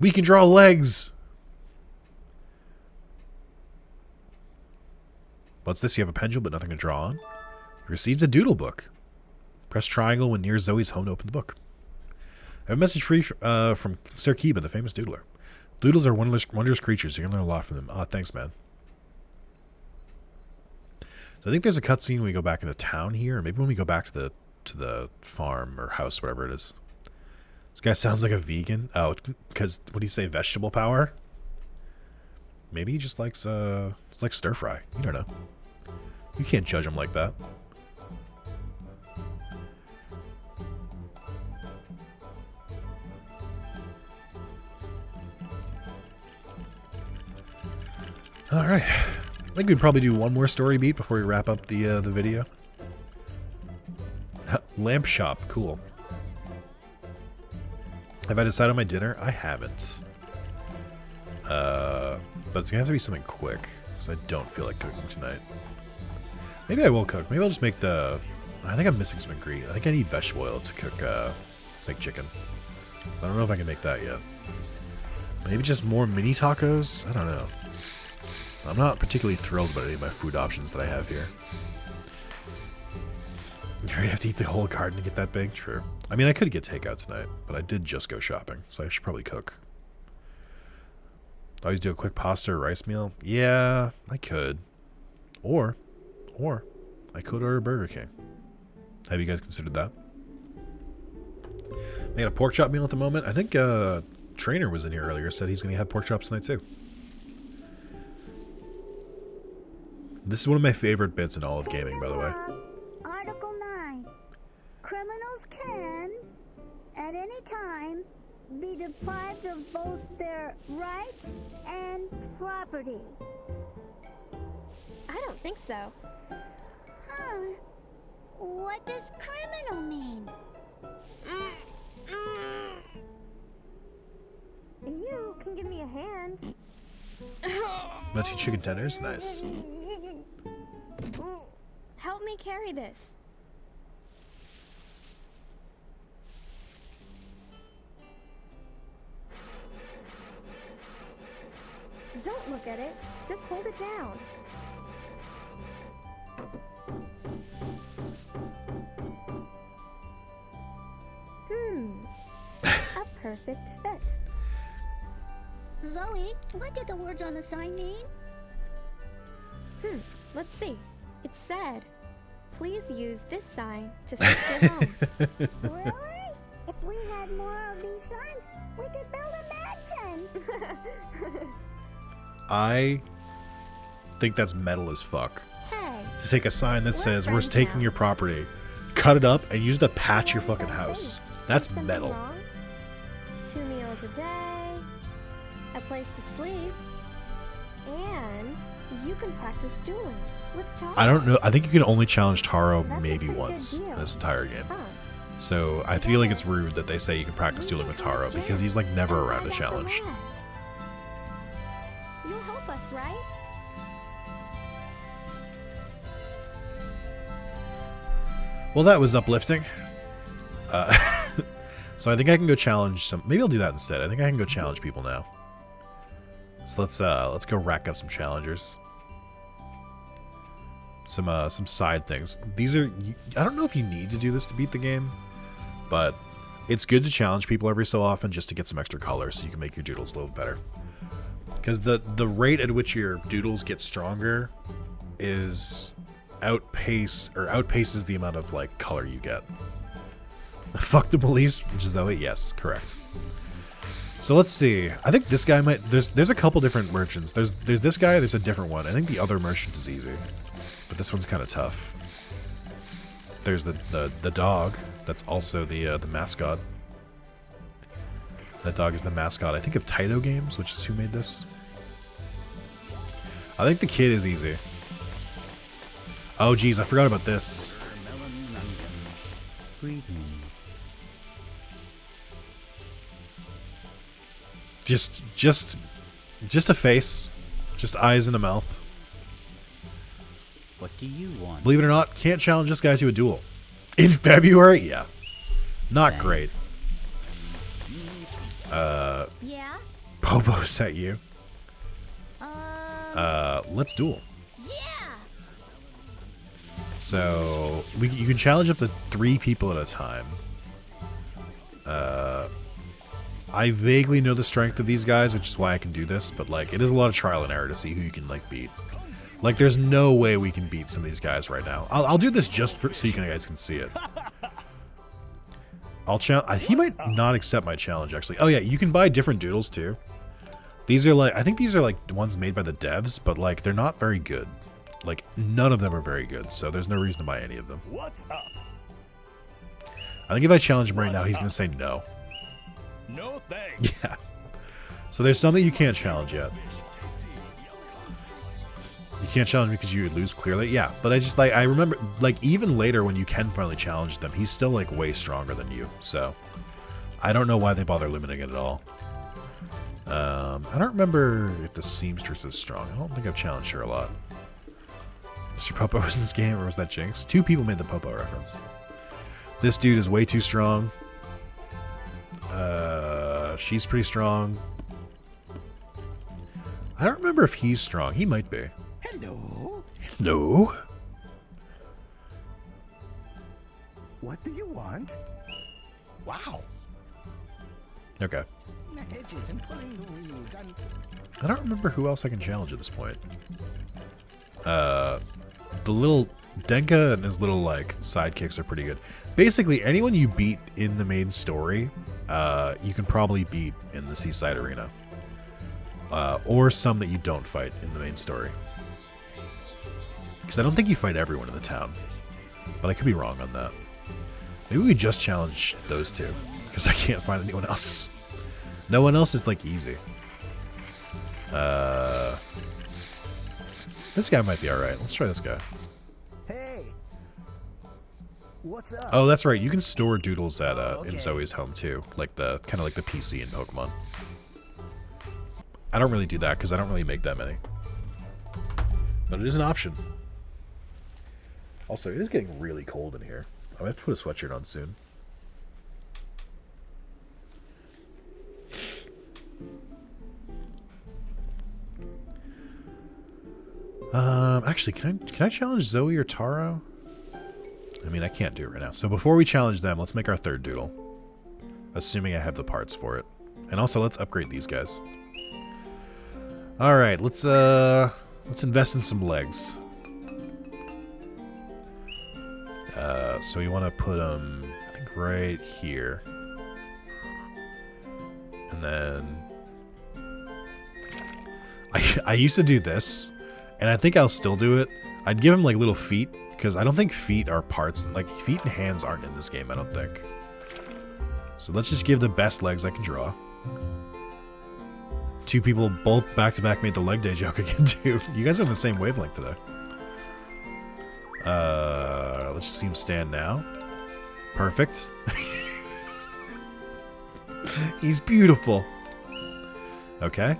We can draw legs! What's this? You have a Pengel but nothing to draw on? You received a doodle book. Press triangle when near Zoe's home to open the book. I have a message free from Sir Kiba, the famous doodler. Doodles are wondrous creatures. You can learn a lot from them. Ah, thanks, man. So I think there's a cutscene when we go back into town here, or maybe when we go back to the farm or house, whatever it is. This guy sounds like a vegan. Oh, because what do you say? Vegetable power? Maybe he just likes it's like stir fry. You don't know. You can't judge him like that. All right, I think we'd probably do one more story beat before we wrap up the video. Lamp shop, cool. Have I decided on my dinner? I haven't. But it's gonna have to be something quick because I don't feel like cooking tonight. Maybe I will cook. Maybe I'll just make the. I think I'm missing some ingredients. I think I need vegetable oil to cook make chicken. So I don't know if I can make that yet. Maybe just more mini tacos. I don't know. I'm not particularly thrilled about any of my food options that I have here. You already have to eat the whole garden to get that big? True. I mean, I could get takeout tonight, but I did just go shopping, so I should probably cook. Always do a quick pasta or rice meal? Yeah, I could. Or I could order Burger King. Have you guys considered that? We got a pork chop meal at the moment. I think Trainer was in here earlier, said he's going to have pork chops tonight too. This is one of my favorite bits in all of gaming, by the way. Article 9. Criminals can, at any time, be deprived of both their rights and property. I don't think so. Huh. What does criminal mean? You can give me a hand. Munchie chicken tenders? Nice. Help me carry this. Don't look at it. Just hold it down. A perfect fit. Zoe, what did the words on the sign mean? Let's see. It said, please use this sign to fix your home. Really? If we had more of these signs, we could build a mansion. I think that's metal as fuck. Hey, To take a sign that says, we're taking your property, cut it up, and use it to patch your fucking house. That's something metal. wrong? 2 meals a day, a place to sleep, and you can practice dueling with Taro. I don't know. I think you can only challenge Taro That's a maybe pretty good once deal. in this entire game. Huh. So I feel like it's rude that they say you can practice dueling with Taro because he's like never around to challenge. You'll help us, right? Well, that was uplifting. So I think I can go challenge some. Maybe I'll do that instead. I think I can go challenge people now. So let's go rack up some challengers. Some side things. These are, I don't know if you need to do this to beat the game, but it's good to challenge people every so often just to get some extra color so you can make your doodles a little better. Because the rate at which your doodles get stronger is outpaces the amount of like color you get. Fuck the police, Zoe. Yes, correct. So let's see. I think this guy might. There's a couple different merchants. There's this guy. There's a different one. I think the other merchant is easy, but this one's kind of tough. There's the dog. That's also the mascot. That dog is the mascot. I think of Taito Games, which is who made this. I think the kid is easy. Oh geez, I forgot about this. Greetings. Just a face, just eyes and a mouth. What do you want? Believe it or not, can't challenge this guy to a duel. In February? Yeah. Not great. Yeah? Popo's at you. Let's duel. Yeah! So, you can challenge up to 3 people at a time. I vaguely know the strength of these guys, which is why I can do this, but like, it is a lot of trial and error to see who you can like beat. Like, there's no way we can beat some of these guys right now. I'll do this just so you guys can see it. He might not accept my challenge, actually. Oh yeah, you can buy different doodles too. These are like, I think these are like ones made by the devs, but like, they're not very good. Like, none of them are very good, so there's no reason to buy any of them. What's up? I think if I challenge him right now, he's gonna say no. No thanks. Yeah. So there's some that you can't challenge yet. You can't challenge me because you would lose clearly. Yeah, but I remember, like, even later when you can finally challenge them, he's still like way stronger than you. So I don't know why they bother limiting it at all. I don't remember if the seamstress is strong. I don't think I've challenged her a lot. Mr. Popo was in this game, or was that Jinx? 2 people made the Popo reference. This dude is way too strong. She's pretty strong. I don't remember if he's strong. He might be. Hello. Hello? What do you want? Wow. Okay. I don't remember who else I can challenge at this point. The little Denka and his little like sidekicks are pretty good. Basically, anyone you beat in the main story, you can probably beat in the Seaside Arena. Or some that you don't fight in the main story. Because I don't think you fight everyone in the town. But I could be wrong on that. Maybe we just challenge those 2. Because I can't find anyone else. No one else is like easy. This guy might be alright. Let's try this guy. Hey. What's up? Oh, that's right. You can store doodles at in Zoe's home too, like the kind of like the PC in Pokemon. I don't really do that because I don't really make that many, but it is an option. Also, it is getting really cold in here. I'm gonna have to put a sweatshirt on soon. Actually, can I challenge Zoe or Taro? I mean, I can't do it right now. So before we challenge them, let's make our 3rd doodle. Assuming I have the parts for it. And also, let's upgrade these guys. Alright, let's invest in some legs. So we want to put them, I think, right here. And then... I used to do this, and I think I'll still do it. I'd give him, like, little feet, because I don't think feet are parts. Like, feet and hands aren't in this game, I don't think. So let's just give the best legs I can draw. 2 people both back-to-back made the leg day joke again, too. You guys are on the same wavelength today. Let's just see him stand now. Perfect. He's beautiful. Okay.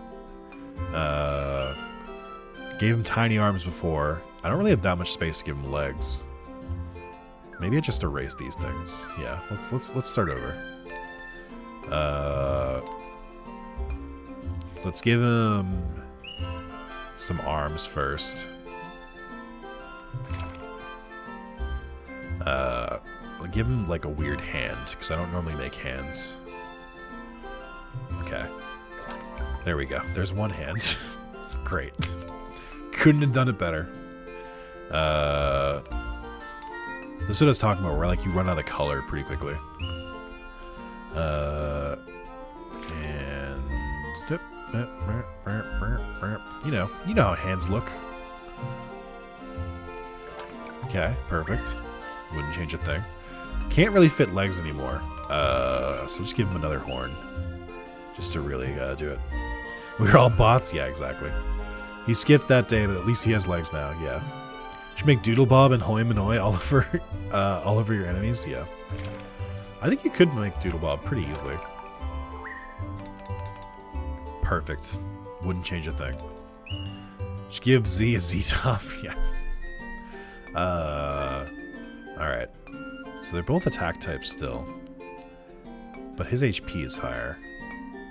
Gave him tiny arms before. I don't really have that much space to give him legs. Maybe I just erase these things. Yeah, let's start over. Let's give him some arms first. I'll give him like a weird hand because I don't normally make hands. Okay. There we go. There's one hand. Great. Couldn't have done it better. This is what I was talking about, where like you run out of color pretty quickly. And you know how hands look. Okay, perfect. Wouldn't change a thing. Can't really fit legs anymore. So we'll just give him another horn. Just to really do it. We're all bots? Yeah, exactly. He skipped that day, but at least he has legs now, yeah. Should make Doodle Bob and Hoi Manoi all over your enemies, yeah. I think you could make Doodle Bob pretty easily. Perfect. Wouldn't change a thing. Just give Z a Z-top, yeah. Alright. So they're both attack types still. But his HP is higher.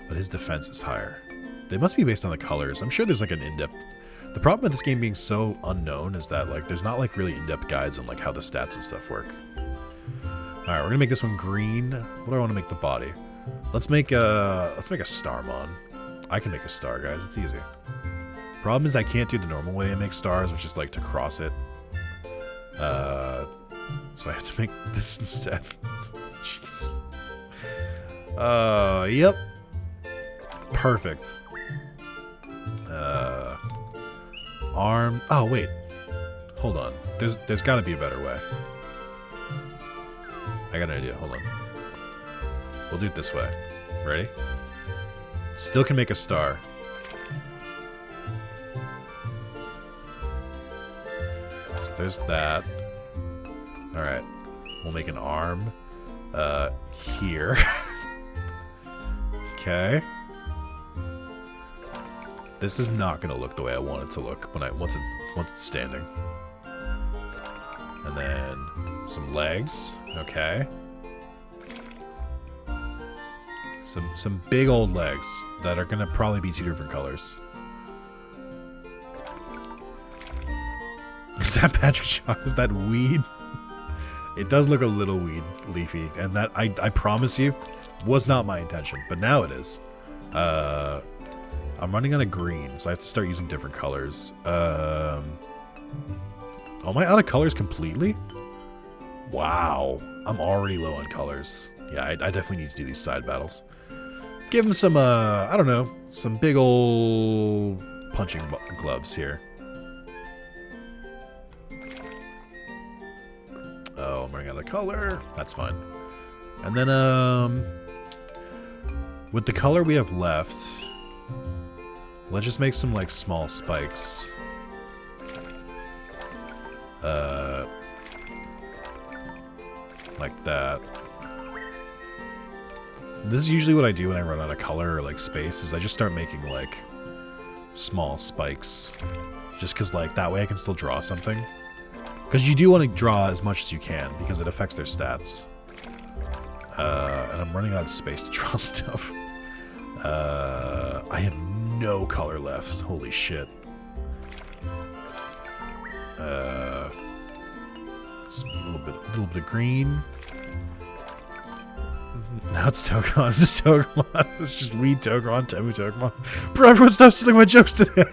But his defense is higher. They must be based on the colors. I'm sure there's like an in-depth... The problem with this game being so unknown is that like there's not like really in-depth guides on like how the stats and stuff work. Alright, we're gonna make this one green. What do I want to make the body? Let's make a Starmon. I can make a star, guys. It's easy. Problem is I can't do the normal way I make stars, which is like to cross it. So I have to make this instead. Jeez. Yep. Perfect. Arm. Oh wait. Hold on. There's got to be a better way. I got an idea. Hold on. We'll do it this way. Ready? Still can make a star. So there's that. All right. We'll make an arm. Here. Okay. This is not gonna look the way I want it to look once it's standing. And then some legs. Okay. Some big old legs that are gonna probably be two different colors. Is that Patrick Shaw? Is that weed? It does look a little weed leafy, and that I promise you was not my intention, but now it is. I'm running out of green, so I have to start using different colors. Am I out of colors completely? Wow, I'm already low on colors. Yeah, I definitely need to do these side battles. Give him some, I don't know, some big old punching gloves here. Oh, I'm running out of color. That's fine. And then, with the color we have left, let's just make some, like, small spikes. Like that. This is usually what I do when I run out of color or, like, space, is I just start making, like, small spikes. Just because, like, that way I can still draw something. Because you do want to draw as much as you can, because it affects their stats. And I'm running out of space to draw stuff. I have no color left. Holy shit. Just a little bit of green. Now it's Togemon. Is this Togemon? It's just Weed Togemon, Temu Togemon. Bro, everyone stop stealing my jokes today.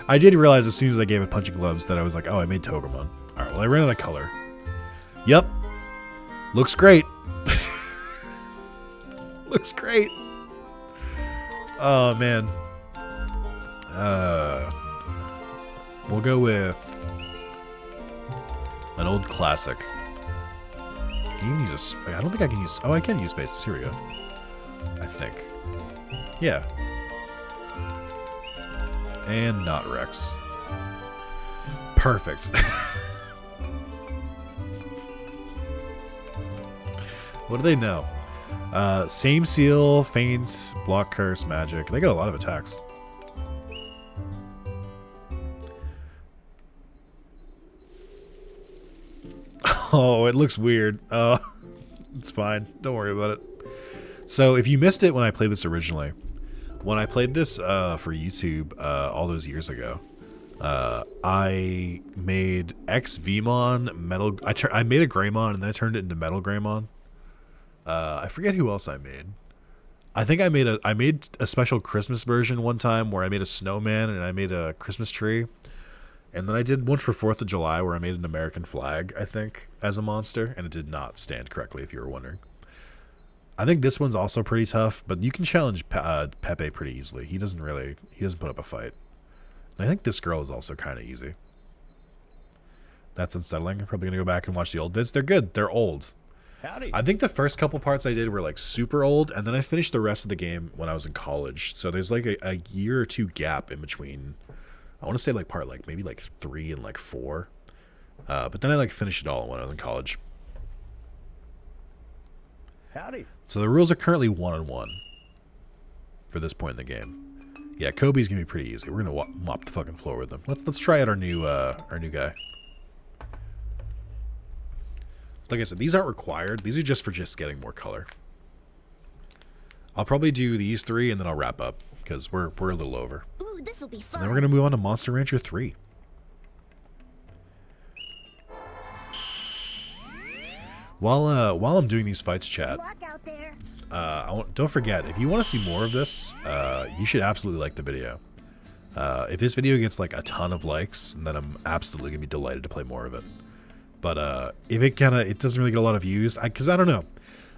I did realize as soon as I gave it punching gloves that I was like, oh, I made Togemon. Alright, well, I ran out of color. Yep. Looks great. Looks great. Oh, man. We'll go with an old classic. Can you use a... I don't think I can use... Oh, I can use spaces. Here we go. I think. Yeah. And not Rex. Perfect. What do they know? Same seal, feint, block, curse, magic. They got a lot of attacks. Oh, it looks weird. It's fine. Don't worry about it. So if you missed it when I played this originally, when I played this for YouTube all those years ago, I made X-Vmon Metal. I made a Greymon and then I turned it into Metal Greymon. I forget who else I made. I think I made a special Christmas version one time where I made a snowman and I made a Christmas tree. And then I did one for 4th of July where I made an American flag, I think, as a monster, and it did not stand correctly, if you were wondering. I think this one's also pretty tough, but you can challenge Pepe pretty easily. He doesn't put up a fight. And I think this girl is also kind of easy. That's unsettling. I'm probably going to go back and watch the old vids. They're good. They're old. Howdy. I think the first couple parts I did were like super old, and then I finished the rest of the game when I was in college. So there's like a year or two gap in between. I want to say like part like maybe like 3 and like 4. But then I like finished it all when I was in college. Howdy. So the rules are currently 1-on-1 for this point in the game. Yeah, Kobe's gonna be pretty easy. We're gonna mop the fucking floor with him. Let's try out our new guy. Like I said, these aren't required. These are just for getting more color. I'll probably do these 3 and then I'll wrap up because we're a little over. Ooh, this'll be fun. And then we're gonna move on to Monster Rancher 3. While I'm doing these fights, chat, Luck out there. don't forget, if you want to see more of this, you should absolutely like the video. If this video gets like a ton of likes, then I'm absolutely gonna be delighted to play more of it. But if it doesn't really get a lot of views, because I don't know,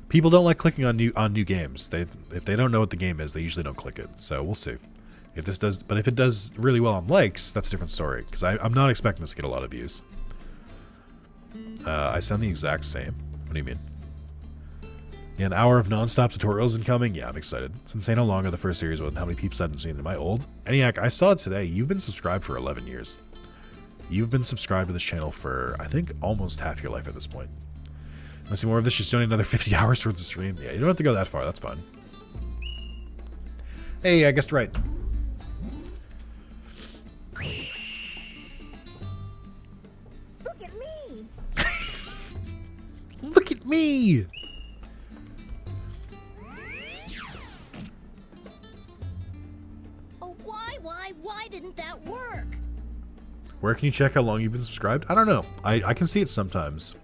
people don't like clicking on new games. If they don't know what the game is, they usually don't click it. So we'll see if this does. But if it does really well on likes, that's a different story. Because I'm not expecting this to get a lot of views. I sound the exact same. What do you mean? Yeah, an hour of non-stop tutorials incoming? Yeah, I'm excited. It's insane how long the first series was and how many peeps I haven't seen. Am I old? ENIAC, I saw it today. You've been subscribed for 11 years. You've been subscribed to this channel for, I think, almost half your life at this point. Want to see more of this? Just donate another 50 hours towards the stream. Yeah, you don't have to go that far. That's fine. Hey, I guessed right. Look at me. Look at me! Oh, why didn't that work? Where can you check how long you've been subscribed? I don't know. I can see it sometimes.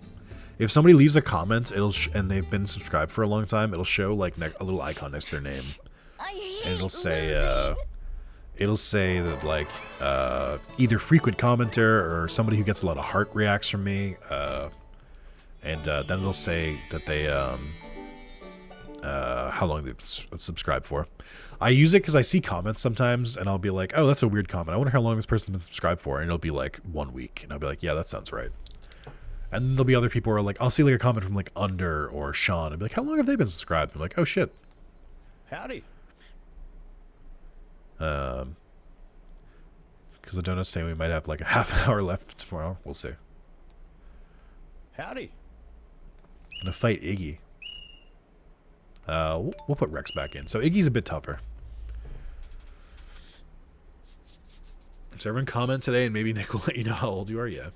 If somebody leaves a comment, and they've been subscribed for a long time, it'll show like a little icon next to their name, I hate and it'll say that like either frequent commenter or somebody who gets a lot of heart reacts from me, and then it'll say that they how long they've subscribed for. I use it because I see comments sometimes, and I'll be like, oh, that's a weird comment. I wonder how long this person's been subscribed for, and it'll be like 1 week, and I'll be like, yeah, that sounds right. And then there'll be other people who are like, I'll see like a comment from like Under or Sean, and be like, how long have they been subscribed? I'm like, oh shit. Howdy. Because I don't understand, we might have like a half an hour left tomorrow. We'll see. Howdy. Gonna fight Iggy. We'll put Rex back in. So Iggy's a bit tougher. So everyone comment today, and maybe Nick will let you know how old you are. Yeah.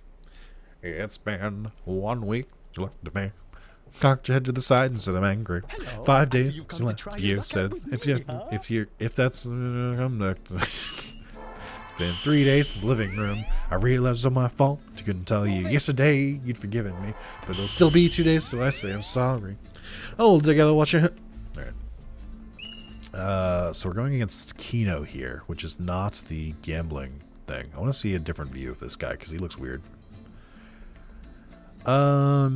It's been 1 week. You looked at me, cocked your head to the side and said, "I'm angry." Hello. 5 days. You've come to try your You luck said, out with me, huh? if that's, I'm not. It's been 3 days in the living room. I realized it's my fault. I couldn't tell you yesterday you'd forgiven me, but it'll still be 2 days till I say I'm sorry. Oh, together watch it. All right. So we're going against Kino here, which is not the gambling thing. I want to see a different view of this guy because he looks weird. I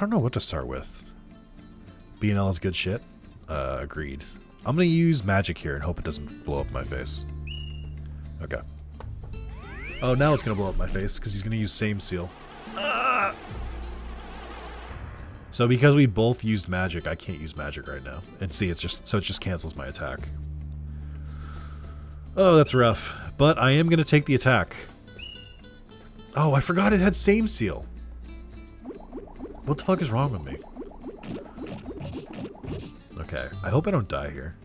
don't know what to start with. B&L is good shit. Agreed. I'm gonna use magic here and hope it doesn't blow up my face. Okay. Oh, now it's gonna blow up my face because he's gonna use same seal. So because we both used magic, I can't use magic right now. And see, it just cancels my attack. Oh, that's rough. But I am gonna take the attack. Oh, I forgot it had same seal. What the fuck is wrong with me? Okay, I hope I don't die here.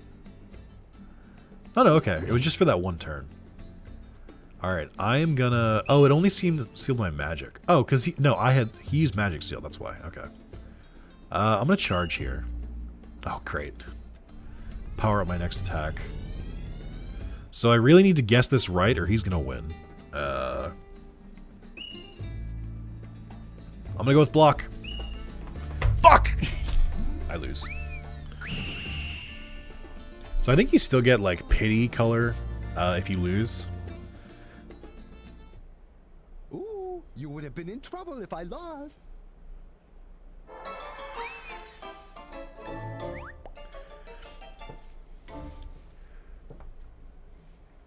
Oh no, okay. It was just for that one turn. Alright, I am gonna... Oh, it only sealed my magic. Oh, because he used magic seal, that's why. Okay. I'm gonna charge here. Oh, great. Power up my next attack. So I really need to guess this right or he's gonna win. I'm gonna go with block. Fuck! I lose. So I think you still get like pity color if you lose. Ooh, you would have been in trouble if I lost.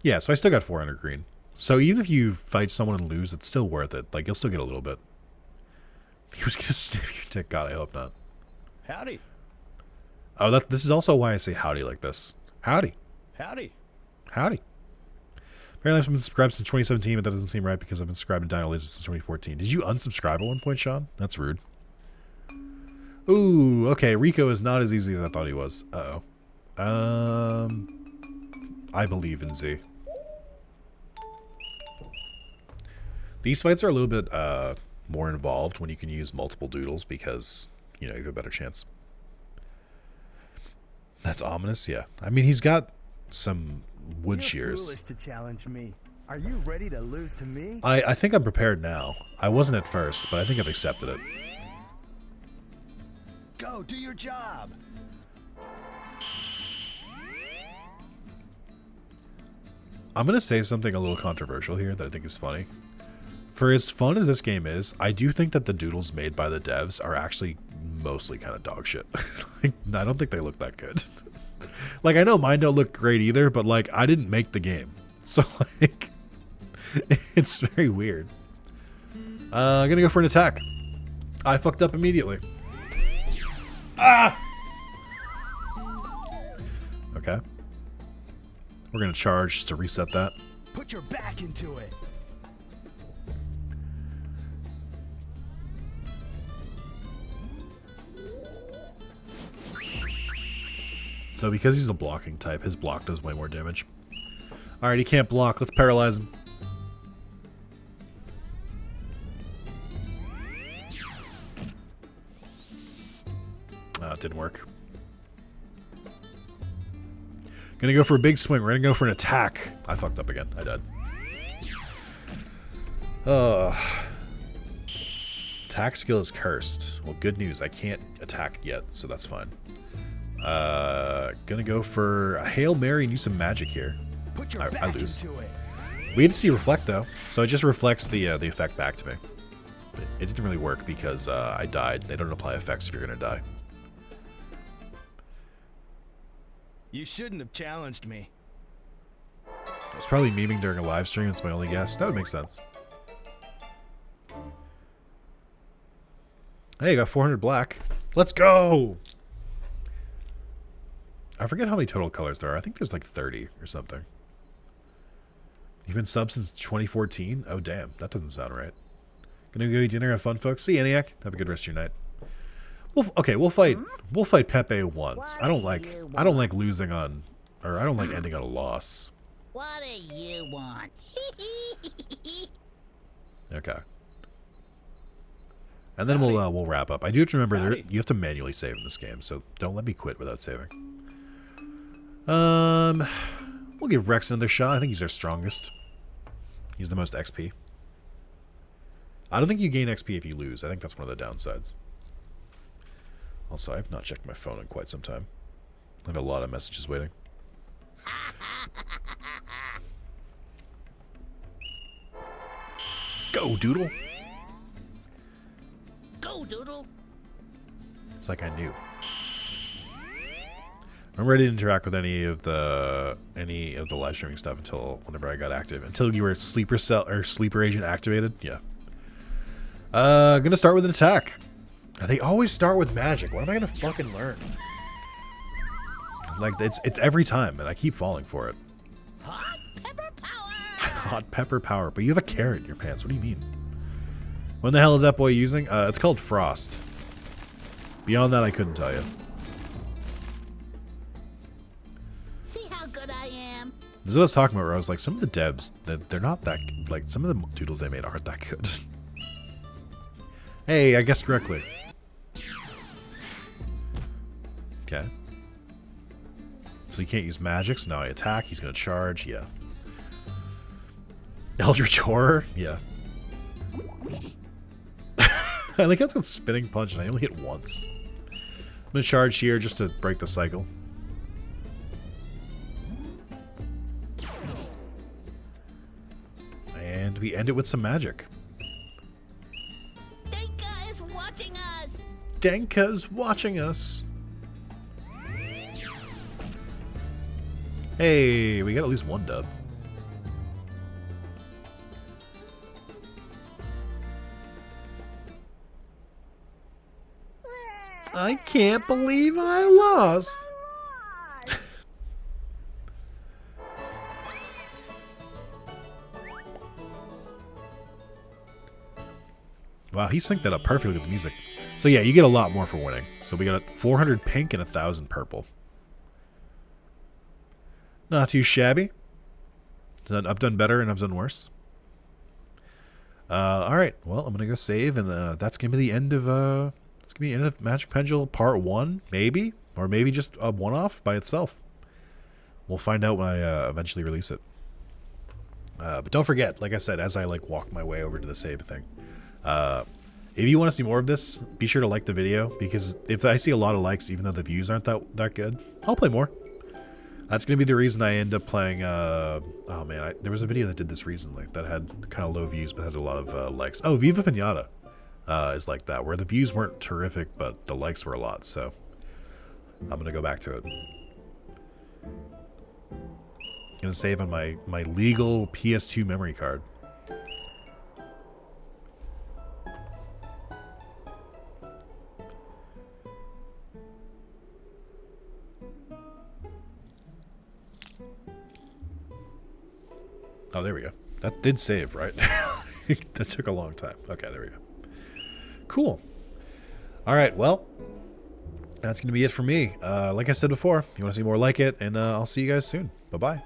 Yeah, so I still got 400 green. So even if you fight someone and lose, it's still worth it. Like, you'll still get a little bit. He was gonna sniff your dick. God, I hope not. Howdy. Oh, this is also why I say howdy like this. Howdy. Howdy. Howdy. Apparently I've been subscribed since 2017, but that doesn't seem right because I've been subscribed to Dino Lasers since 2014. Did you unsubscribe at one point, Sean? That's rude. Ooh, okay. Rico is not as easy as I thought he was. Uh-oh. I believe in Z. These fights are a little bit more involved when you can use multiple doodles because, you know, you have a better chance. That's ominous, yeah. I mean, he's got some wood shears. Foolish to challenge me. Are you ready to lose to me? I think I'm prepared now. I wasn't at first, but I think I've accepted it. Go, do your job. I'm going to say something a little controversial here that I think is funny. For as fun as this game is, I do think that the doodles made by the devs are actually mostly kind of dog shit. Like, I don't think they look that good. Like, I know mine don't look great either, but, like, I didn't make the game. So, like, it's very weird. I'm going to go for an attack. I fucked up immediately. Ah! Okay. We're going to charge just to reset that. Put your back into it. So because he's a blocking type, his block does way more damage. Alright, he can't block. Let's paralyze him. It didn't work. Gonna go for a big swing. We're gonna go for an attack. I fucked up again. I died. Attack skill is cursed. Well, good news. I can't attack yet, so that's fine. Gonna go for a Hail Mary and use some magic here. Put your I back lose. into it. We had to see reflect though, so it just reflects the effect back to me. It didn't really work because I died. They don't apply effects if you're gonna die. You shouldn't have challenged me. I was probably memeing during a live stream. It's my only guess. That would make sense. Hey, I got 400 black. Let's go! I forget how many total colors there are. I think there's like 30 or something. You've been sub since 2014? Oh, damn. That doesn't sound right. Gonna go eat dinner, have fun, folks. See you, ENIAC. Have a good rest of your night. We'll fight Pepe once. I don't like losing on, or I don't like ending on a loss. What do you want? Okay. And then we'll wrap up. I do have to remember you have to manually save in this game, so don't let me quit without saving. We'll give Rex another shot. I think he's our strongest. He's the most XP. I don't think you gain XP if you lose. I think that's one of the downsides. Also, I have not checked my phone in quite some time. I have a lot of messages waiting. Go, Doodle! Go, Doodle! It's like I knew. Remember, I didn't interact with any of the live streaming stuff until whenever I got active. Until you were sleeper agent activated. Yeah. Gonna start with an attack. They always start with magic. What am I gonna fucking learn? Like it's every time, and I keep falling for it. Hot pepper power! Hot pepper power. But you have a carrot in your pants. What do you mean? When the hell is that boy using? It's called Frost. Beyond that, I couldn't tell you. This is what I was talking about, where I was like, some of the devs, they're not that, like, some of the doodles they made aren't that good. Hey, I guessed correctly. Okay. So you can't use magics. Now I attack. He's going to charge. Yeah. Eldritch Horror. Yeah. I like how it's got spinning punch and I only hit once. I'm going to charge here just to break the cycle. And we end it with some magic. Denka is watching us! Denka's watching us. Hey, we got at least one dub. I can't believe I lost. Wow, he synced that up perfectly with the music. So yeah, you get a lot more for winning. So we got 400 pink and 1,000 purple. Not too shabby. I've done better and I've done worse. All right. Well, I'm gonna go save, and that's gonna be the end of Magic Pendulum Part 1, maybe, or maybe just a one-off by itself. We'll find out when I eventually release it. But don't forget, like I said, as I walk my way over to the save thing, if you want to see more of this, be sure to like the video, because if I see a lot of likes, even though the views aren't that good, I'll play more. That's going to be the reason I end up playing, oh man, there was a video that did this recently that had kind of low views but had a lot of likes. Oh, Viva Pinata is like that, where the views weren't terrific but the likes were a lot, so I'm going to go back to it. Going to save on my legal PS2 memory card. Oh, there we go. That did save, right? That took a long time. Okay, there we go. Cool. All right, well, that's going to be it for me. Like I said before, if you want to see more like it, and I'll see you guys soon. Bye-bye.